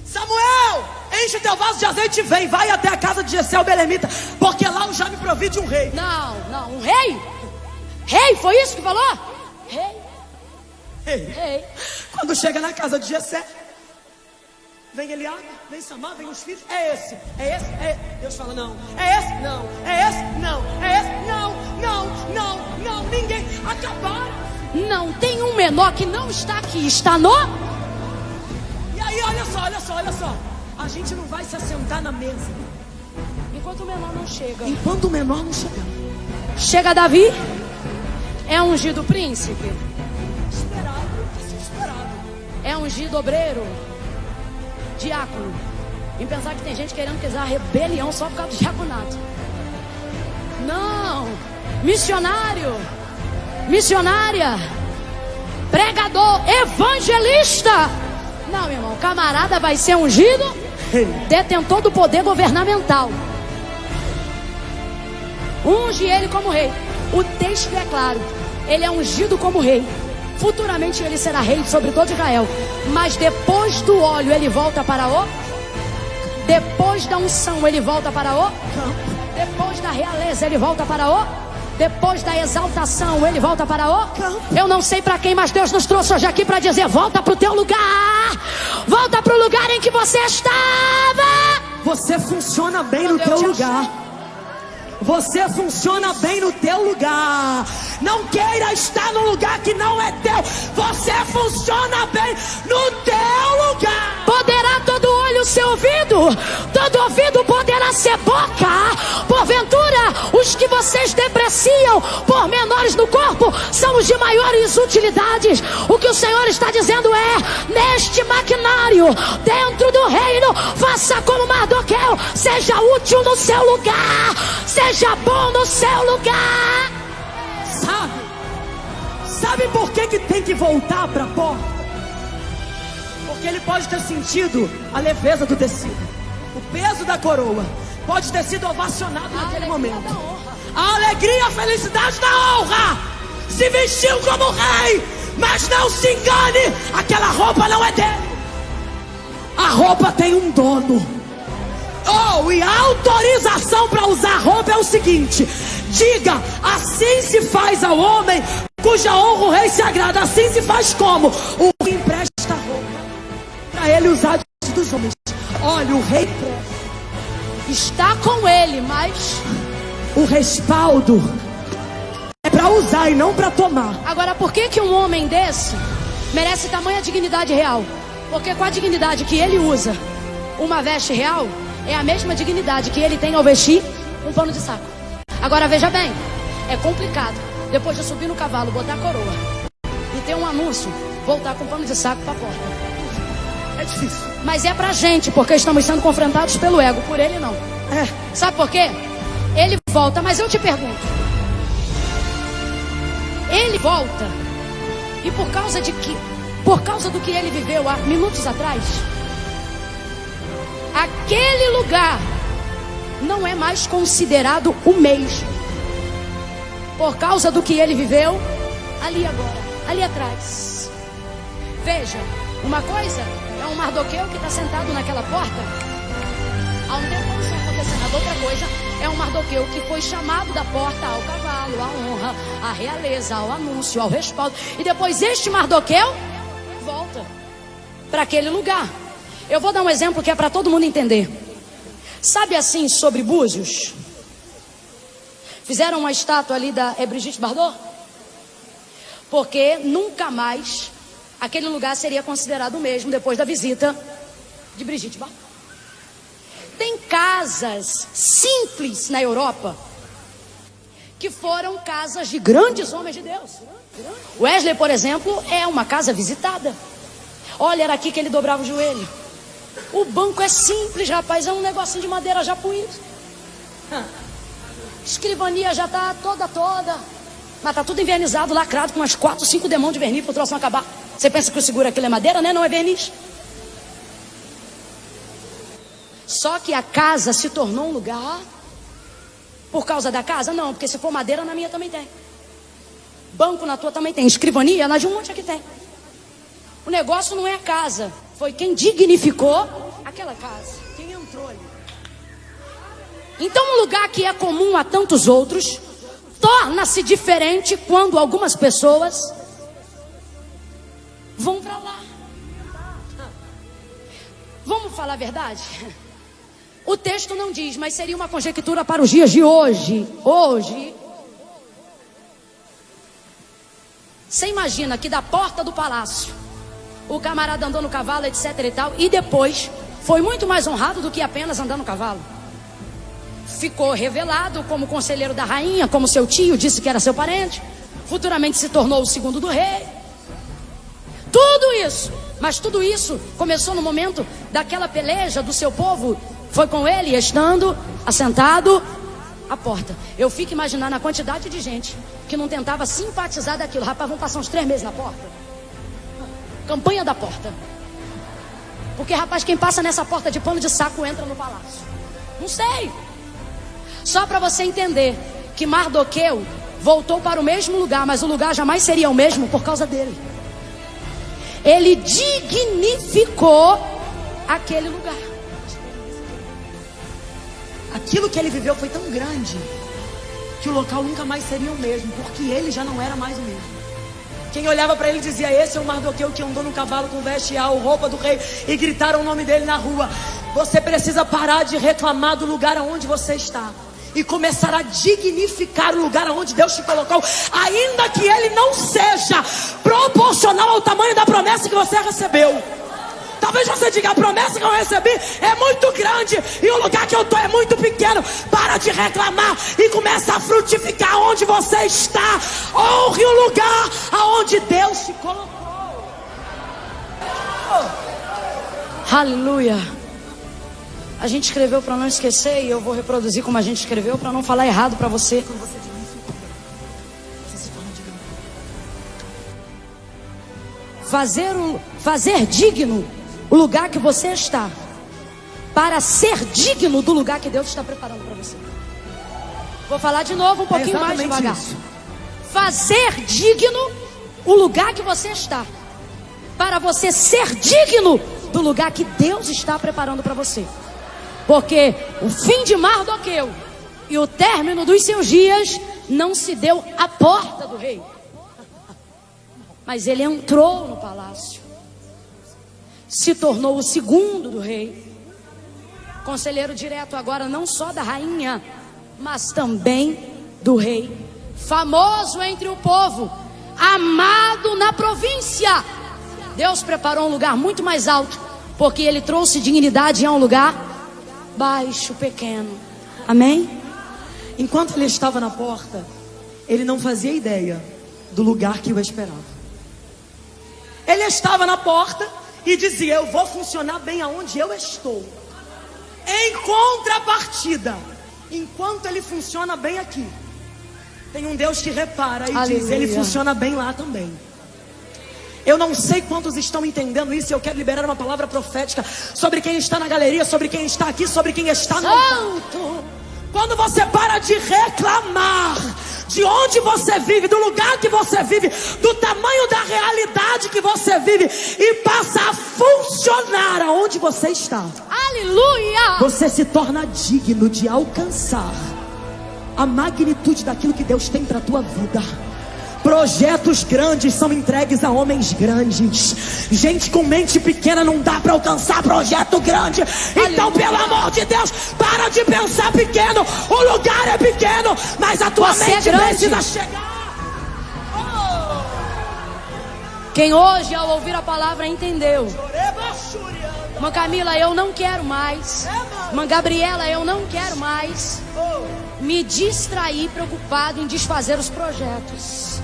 Speaker 3: Samuel, enche teu vaso de azeite e vem. Vai até a casa de Jessé o Belemita, porque lá eu já me provi de um rei.
Speaker 1: Não, um rei? Rei, foi isso que falou? Rei.
Speaker 3: Quando chega na casa de Jessé, vem Eliabe, vem Samar, vem os filhos. É esse. Deus fala: não. É esse, não. É esse, não. É esse, não. Ninguém. Acabaram.
Speaker 1: Não tem um menor que não está aqui. Está no.
Speaker 3: E aí, olha só. A gente não vai se assentar na mesa
Speaker 1: enquanto o menor não chega. Chega Davi. É ungido príncipe.
Speaker 3: Esperado.
Speaker 1: É ungido obreiro. Diácono. Em pensar que tem gente querendo criar rebelião só por causa do diaconato. Não. Missionário. Missionária. Pregador. Evangelista. Não, meu irmão. Camarada vai ser ungido. Detentor do poder governamental. Unge ele como rei. O texto é claro. Ele é ungido como rei. Futuramente ele será rei sobre todo Israel. Mas depois do óleo ele volta para o. Depois da unção ele volta para o. Depois da realeza ele volta para o. Depois da exaltação ele volta para o. Eu não sei para quem, mas Deus nos trouxe hoje aqui para dizer: volta para o teu lugar. Volta para o lugar em que você estava.
Speaker 3: Você funciona bem no teu lugar. Você funciona bem no teu lugar. Não queira estar num lugar que não é teu. Você funciona bem no teu lugar.
Speaker 1: Poderá todo olho ser ouvido, todo ouvido poderá ser boca. Porventura, os que vocês depreciam por menores no corpo são os de maiores utilidades. O que o Senhor está dizendo é: neste maquinário, dentro do reino, faça como Mardoqueu. Seja útil no seu lugar. Seja bom no seu lugar.
Speaker 3: Sabe, Sabe por que tem que voltar para a porta? Porque ele pode ter sentido a leveza do tecido, o peso da coroa. Pode ter sido ovacionado naquele momento. A alegria, a felicidade da honra. Se vestiu como rei. Mas não se engane, aquela roupa não é dele. A roupa tem um dono. E a autorização para usar roupa é o seguinte: diga, assim se faz ao homem cuja honra o rei se agrada. Assim se faz como? O rei empresta roupa para ele usar diante dos homens. Olha, o rei
Speaker 1: está com ele, mas
Speaker 3: o respaldo é para usar e não para tomar.
Speaker 1: Agora, por que um homem desse merece tamanha dignidade real? Porque com a dignidade que ele usa uma veste real, é a mesma dignidade que ele tem ao vestir um pano de saco. Agora veja bem, é complicado depois de subir no cavalo, botar a coroa e ter um anúncio, voltar com um pano de saco para a porta.
Speaker 3: É difícil.
Speaker 1: Mas é pra gente, porque estamos sendo confrontados pelo ego, por ele não. Sabe por quê? Ele volta, mas eu te pergunto, ele volta e por causa de quê? Por causa do que ele viveu há minutos atrás, aquele lugar não é mais considerado o mesmo. Por causa do que ele viveu ali agora, ali atrás. Veja, uma coisa é um Mardoqueu que está sentado naquela porta há um tempo não está acontecendo. Outra coisa é um Mardoqueu que foi chamado da porta ao cavalo, à honra, à realeza, ao anúncio, ao respaldo. E depois este Mardoqueu volta para aquele lugar. Eu vou dar um exemplo que é para todo mundo entender. Sabe assim sobre Búzios? Fizeram uma estátua ali da Brigitte Bardot? Porque nunca mais aquele lugar seria considerado o mesmo depois da visita de Brigitte Bardot. Tem casas simples na Europa que foram casas de grandes homens de Deus. Wesley, por exemplo, é uma casa visitada. Olha, era aqui que ele dobrava o joelho. O banco é simples, rapaz, é um negocinho de madeira já puído. Escrivania já está toda. Mas está tudo envernizado, lacrado, com umas 4, 5 demãos de verniz para o troço não acabar. Você pensa que o seguro aquilo é madeira, né? Não é verniz. Só que a casa se tornou um lugar por causa da casa? Não, porque se for madeira, na minha também tem. Banco na tua também tem. Escrivania, na de um monte aqui tem. O negócio não é a casa, foi quem dignificou aquela casa. Quem entrou ali. Então um lugar que é comum a tantos outros torna-se diferente quando algumas pessoas vão para lá. Vamos falar a verdade? O texto não diz, mas seria uma conjectura para os dias de hoje. Você imagina que da porta do palácio o camarada andou no cavalo, etc e tal, e depois foi muito mais honrado do que apenas andar no cavalo. Ficou revelado como conselheiro da rainha, como seu tio disse que era seu parente, futuramente se tornou o segundo do rei. Tudo isso, mas tudo isso começou no momento daquela peleja do seu povo. Foi com ele estando assentado à porta. Eu fico imaginando a quantidade de gente que não tentava simpatizar daquilo. Rapaz, vamos passar uns 3 meses na porta. Campanha da porta. Porque, rapaz, quem passa nessa porta de pano de saco entra no palácio. Não sei. Só para você entender que Mardoqueu voltou para o mesmo lugar, mas o lugar jamais seria o mesmo por causa dele. Ele dignificou aquele lugar.
Speaker 3: Aquilo que ele viveu foi tão grande que o local nunca mais seria o mesmo, porque ele já não era mais o mesmo. Quem olhava para ele dizia: esse é o Mardoqueu que andou no cavalo com veste real, roupa do rei, e gritaram o nome dele na rua. Você precisa parar de reclamar do lugar aonde você está e começar a dignificar o lugar aonde Deus te colocou, ainda que ele não seja proporcional ao tamanho da promessa que você recebeu. Talvez você diga: a promessa que eu recebi é muito grande e o lugar que eu estou é muito pequeno. Para de reclamar e começa a frutificar onde você está. Honre o lugar aonde Deus te colocou.
Speaker 1: Aleluia. A gente escreveu para não esquecer e eu vou reproduzir como a gente escreveu para não falar errado para você. fazer digno o lugar que você está, para ser digno do lugar que Deus está preparando para você. Vou falar de novo um pouquinho mais devagar.
Speaker 3: Isso.
Speaker 1: Fazer digno o lugar que você está, para você ser digno do lugar que Deus está preparando para você. Porque o fim de Mardoqueu e o término dos seus dias não se deu à porta do rei, mas ele entrou no palácio, se tornou o segundo do rei, conselheiro direto agora não só da rainha, mas também do rei, famoso entre o povo, amado na província. Deus preparou um lugar muito mais alto, porque ele trouxe dignidade a um lugar baixo, pequeno. Amém?
Speaker 2: Enquanto ele estava na porta, ele não fazia ideia do lugar que o esperava. Ele estava na porta e dizia: eu vou funcionar bem aonde eu estou. Em contrapartida, enquanto ele funciona bem aqui, tem um Deus que repara e
Speaker 1: Aleluia.
Speaker 2: diz: ele funciona bem lá também. Eu não sei quantos estão entendendo isso. Eu quero liberar uma palavra profética sobre quem está na galeria, sobre quem está aqui, sobre quem está no alto. Quando você para de reclamar de onde você vive, do lugar que você vive, do tamanho da realidade que você vive, e passa a funcionar aonde você está,
Speaker 1: Aleluia!
Speaker 2: você se torna digno de alcançar a magnitude daquilo que Deus tem para a tua vida. Projetos grandes são entregues a homens grandes. Gente com mente pequena não dá para alcançar projeto grande. Então, pelo amor de Deus, para de pensar pequeno. O lugar é pequeno, mas a tua mente precisa chegar.
Speaker 1: Quem hoje, ao ouvir a palavra, entendeu: Irmã Camila, eu não quero mais. Irmã Gabriela, eu não quero mais me distrair preocupado em desfazer os projetos.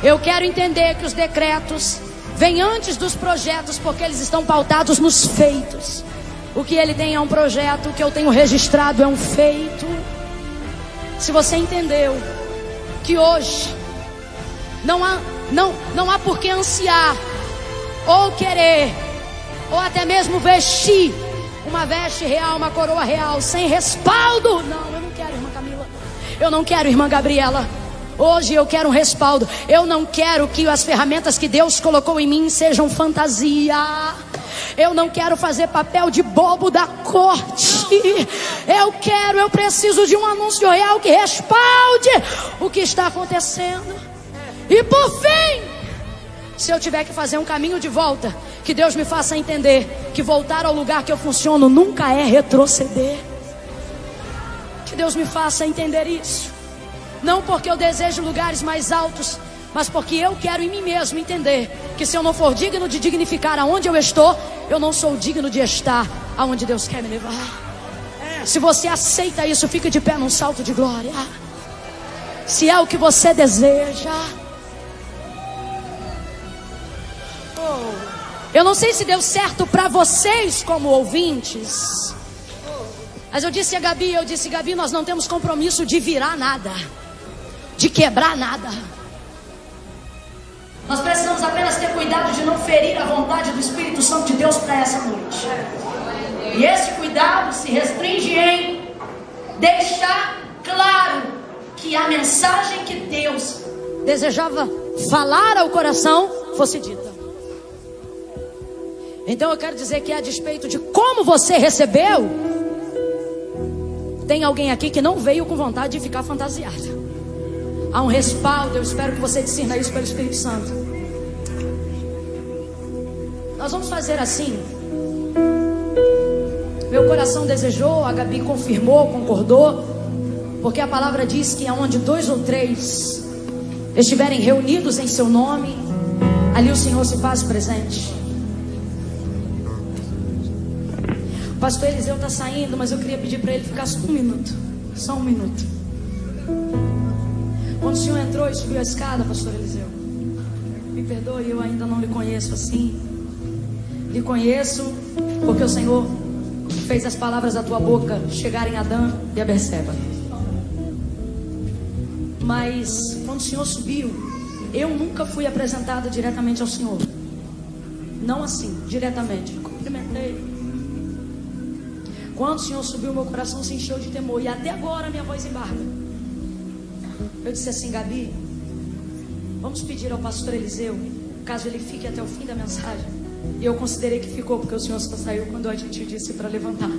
Speaker 1: Eu quero entender que os decretos vêm antes dos projetos, porque eles estão pautados nos feitos. O que ele tem é um projeto, o que eu tenho registrado é um feito. Se você entendeu que hoje não há por que ansiar, ou querer, ou até mesmo vestir uma veste real, uma coroa real, sem respaldo. Não, eu não quero, irmã Camila. Eu não quero, irmã Gabriela. Hoje eu quero um respaldo. Eu não quero que as ferramentas que Deus colocou em mim sejam fantasia. Eu não quero fazer papel de bobo da corte. Eu preciso de um anúncio real que respalde o que está acontecendo. E por fim, se eu tiver que fazer um caminho de volta, que Deus me faça entender que voltar ao lugar que eu funciono nunca é retroceder. Que Deus me faça entender isso. Não porque eu desejo lugares mais altos, mas porque eu quero em mim mesmo entender que se eu não for digno de dignificar aonde eu estou, eu não sou digno de estar aonde Deus quer me levar. Se você aceita isso, fica de pé num salto de glória. Se é o que você deseja. Eu não sei se deu certo para vocês como ouvintes, mas eu disse a Gabi, Gabi, nós não temos compromisso de virar nada, de quebrar nada. Nós precisamos apenas ter cuidado de não ferir a vontade do Espírito Santo de Deus para essa noite. E esse cuidado se restringe em deixar claro que a mensagem que Deus desejava falar ao coração fosse dita. Então eu quero dizer que, a despeito de como você recebeu, tem alguém aqui que não veio com vontade de ficar fantasiado. Há um respaldo, eu espero que você discerna isso pelo Espírito Santo. Nós vamos fazer assim. Meu coração desejou, a Gabi confirmou, concordou, porque a palavra diz que aonde 2 ou 3 estiverem reunidos em seu nome, ali o Senhor se faz presente. O pastor Eliseu está saindo, mas eu queria pedir para ele ficar só um minuto. Só um minuto. Quando o senhor entrou e subiu a escada, pastor Eliseu, me perdoe, eu ainda não lhe conheço assim. Lhe conheço porque o Senhor fez as palavras da tua boca chegarem a Adão e a Berseba. Mas quando o Senhor subiu, eu nunca fui apresentada diretamente ao Senhor. Não assim, diretamente. Cumprimentei. Quando o Senhor subiu, meu coração se encheu de temor. E até agora minha voz embarga. Eu disse assim: Gabi, vamos pedir ao pastor Eliseu, caso ele fique até o fim da mensagem. E eu considerei que ficou, porque o Senhor só saiu quando a gente disse para levantar.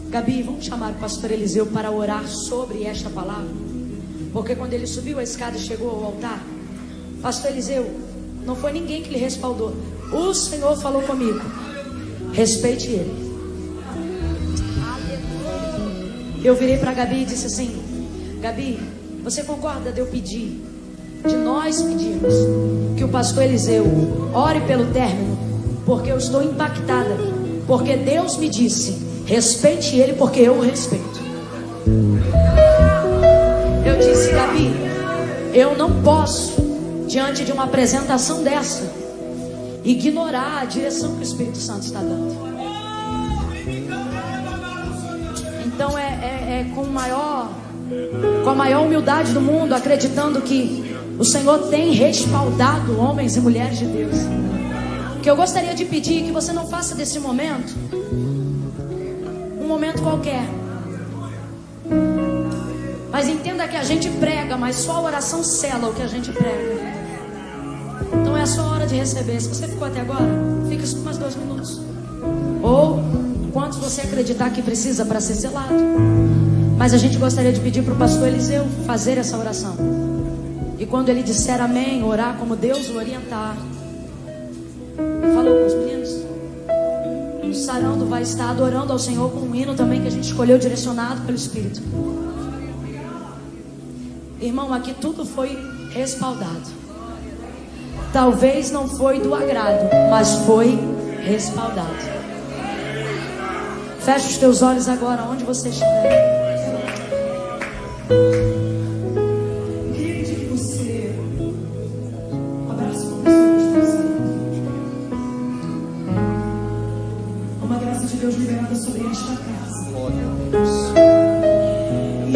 Speaker 1: Gabi, vamos chamar o pastor Eliseu para orar sobre esta palavra. Porque quando ele subiu a escada e chegou ao altar, pastor Eliseu, não foi ninguém que lhe respaldou. O Senhor falou comigo: respeite ele. Eu virei para Gabi e disse assim: Gabi, você concorda de eu pedir, de nós pedirmos, que o pastor Eliseu ore pelo término? Porque eu estou impactada. Porque Deus me disse: respeite ele, porque eu o respeito. Eu disse: Gabi, eu não posso, diante de uma apresentação dessa, ignorar a direção que o Espírito Santo está dando. Então com a maior humildade do mundo, acreditando que o Senhor tem respaldado homens e mulheres de Deus, que eu gostaria de pedir que você não faça desse momento um momento qualquer, mas entenda que a gente prega, mas só a oração sela o que a gente prega. Então é a sua hora de receber. Se você ficou até agora, fica só mais 2 minutos, ou quantos você acreditar que precisa para ser selado. Mas a gente gostaria de pedir para o pastor Eliseu fazer essa oração. E quando ele disser amém, orar como Deus o orientar. Falou com os meninos. O sarando vai estar adorando ao Senhor com um hino também que a gente escolheu, direcionado pelo Espírito. Irmão, aqui tudo foi respaldado. Talvez não foi do agrado, mas foi respaldado. Fecha os teus olhos agora, onde você estiver.
Speaker 3: Queria pedir que você abrace uma pessoa que está uma graça de Deus liberada sobre esta casa. E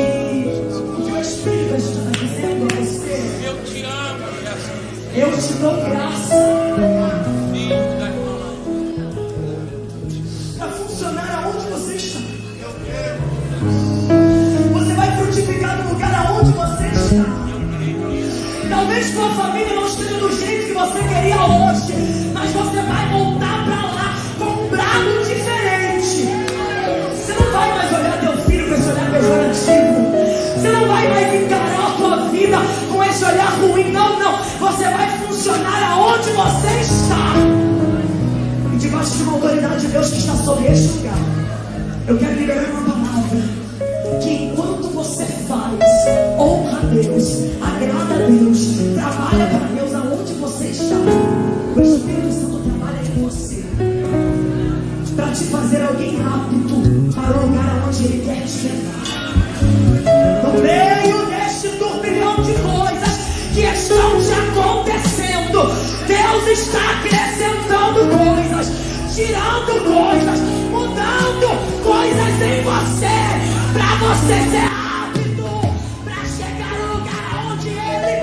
Speaker 3: o que o Espírito está dizendo a você: eu te amo, eu te dou graça para funcionar aonde você está. Você vai frutificar no lugar aonde você está. Talvez sua família não esteja do jeito que você queria hoje, mas você vai voltar para lá com um brado diferente. Você não vai mais olhar teu filho com esse olhar pejorativo. Você não vai mais encarar a tua vida com esse olhar ruim. Não, não. Você vai funcionar aonde você está. E debaixo de uma autoridade de Deus que está sobre este lugar, eu quero liberar uma palavra que enquanto você faz, honra a Deus, agrada a Deus, trabalha para Deus aonde você está, o Espírito Santo trabalha em você para te fazer alguém apto para o lugar aonde Ele quer te levar. No meio deste turbilhão de coisas que estão te acontecendo, Deus está acrescentando coisas, tirando coisas, mudando coisas em você, para você ser apto para chegar no lugar onde Ele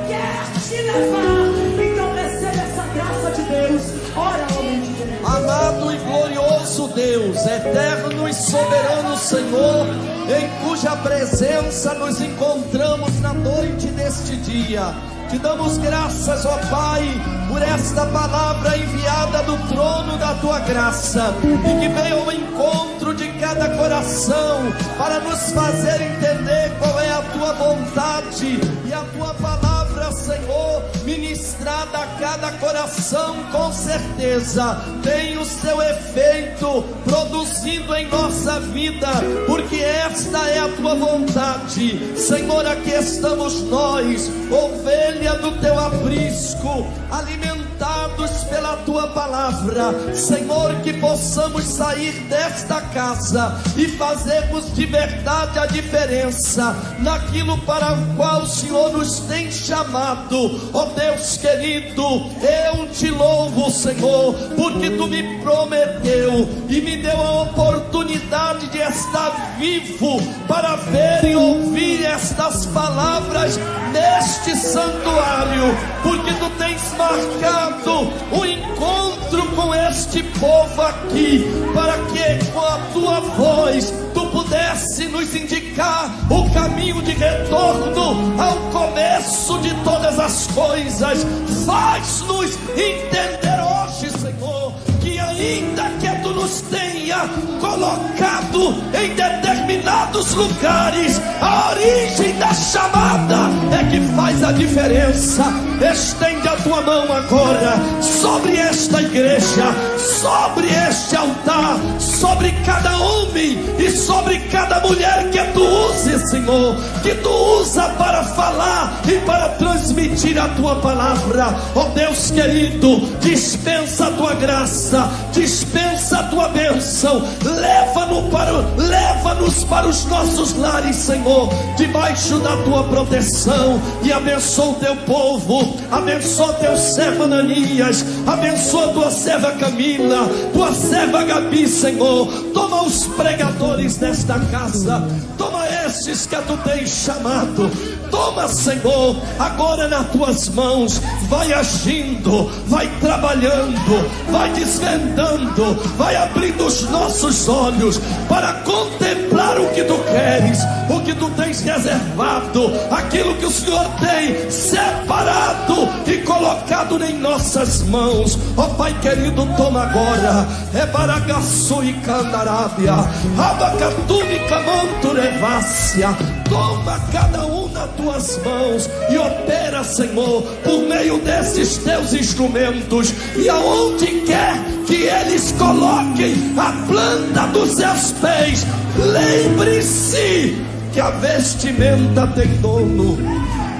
Speaker 3: quer te levar. Então receba essa graça de Deus. Ora, homem de Deus.
Speaker 4: Amado e glorioso Deus, eterno e soberano Senhor, em cuja presença nos encontramos na noite deste dia. Te damos graças, ó Pai, por esta palavra enviada do trono da Tua graça, e que veio ao encontro de cada coração, para nos fazer entender qual é a Tua vontade, e a Tua palavra, Senhor, ministrada a cada coração, com certeza tem o seu efeito, produzindo em nossa vida, porque esta é a Tua vontade. Senhor, aqui estamos nós, ovelhas do Teu aprisco, alimentados pela Tua palavra. Senhor, que possamos sair desta casa e fazermos de verdade a diferença naquilo para o qual o Senhor nos tem chamado. chamado. Ó Deus querido, eu te louvo, Senhor, porque tu me prometeu e me deu a oportunidade de estar vivo para ver e ouvir estas palavras neste santuário, porque tu tens marcado o encontro com este povo aqui, para que com a tua voz tu pudesse nos indicar o caminho de retorno ao começo de todas as coisas. Faz-nos entender hoje, Senhor, que ainda que tu nos tenha colocado em determinados lugares, a origem da chamada é que faz a diferença. Estende a tua mão agora sobre esta igreja, sobre este altar, sobre cada homem e sobre cada mulher que tu uses, Senhor, que tu usa para falar e para transmitir a tua palavra. Ó Deus querido, dispensa a tua graça, dispensa a tua bênção, leva-nos para os nossos lares, Senhor, debaixo da tua proteção, e abençoa o teu povo, abençoa teu servo Ananias, abençoa tua serva Camila, tua serva Gabi, Senhor. Toma os pregadores desta casa, toma estes que tu tens chamado, toma, Senhor, agora nas tuas mãos, vai agindo, vai trabalhando, vai desvendando, vai abrindo os nossos olhos para contemplar o que tu queres, o que tu tens reservado, aquilo que o Senhor tem separado e colocado em nossas mãos. Ó Pai querido, toma agora, Baragaçu e Candarábia, Abacatumi Camanturevácia, toma cada um nas tuas mãos e opera, Senhor, por meio desses teus instrumentos, e aonde quer que eles coloquem a planta dos seus pés, lembre-se que a vestimenta tem dono,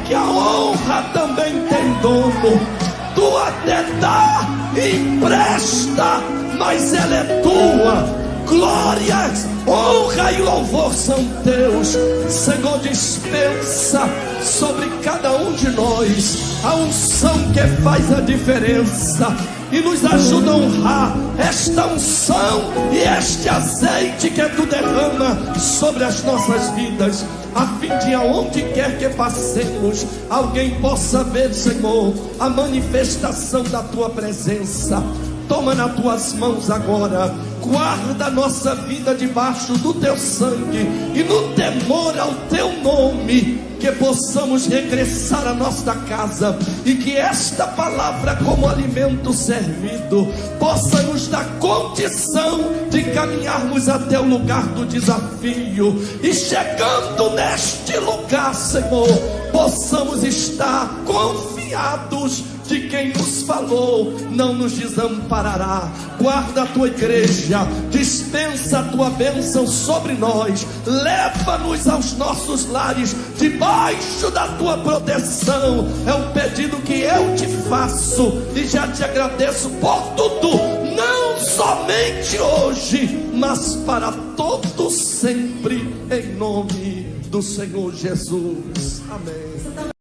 Speaker 4: que a honra também tem dono. Tu até dá, empresta, mas ela é tua. Glórias, honra e louvor são teus. Senhor, dispensa sobre cada um de nós a unção que faz a diferença, e nos ajuda a honrar esta unção e este azeite que tu derrama sobre as nossas vidas, a fim de aonde quer que passemos, alguém possa ver, Senhor, a manifestação da tua presença. Toma nas tuas mãos agora, guarda a nossa vida debaixo do teu sangue, e no temor ao teu nome, que possamos regressar à nossa casa, e que esta palavra, como alimento servido, possa nos dar condição de caminharmos até o lugar do desafio, e chegando neste lugar, Senhor, possamos estar confiados de quem nos falou não nos desamparará. Guarda a tua igreja, dispensa a tua bênção sobre nós, leva-nos aos nossos lares, debaixo da tua proteção. É um pedido que eu te faço, e já te agradeço por tudo, não somente hoje, mas para todo sempre, em nome do Senhor Jesus. Amém.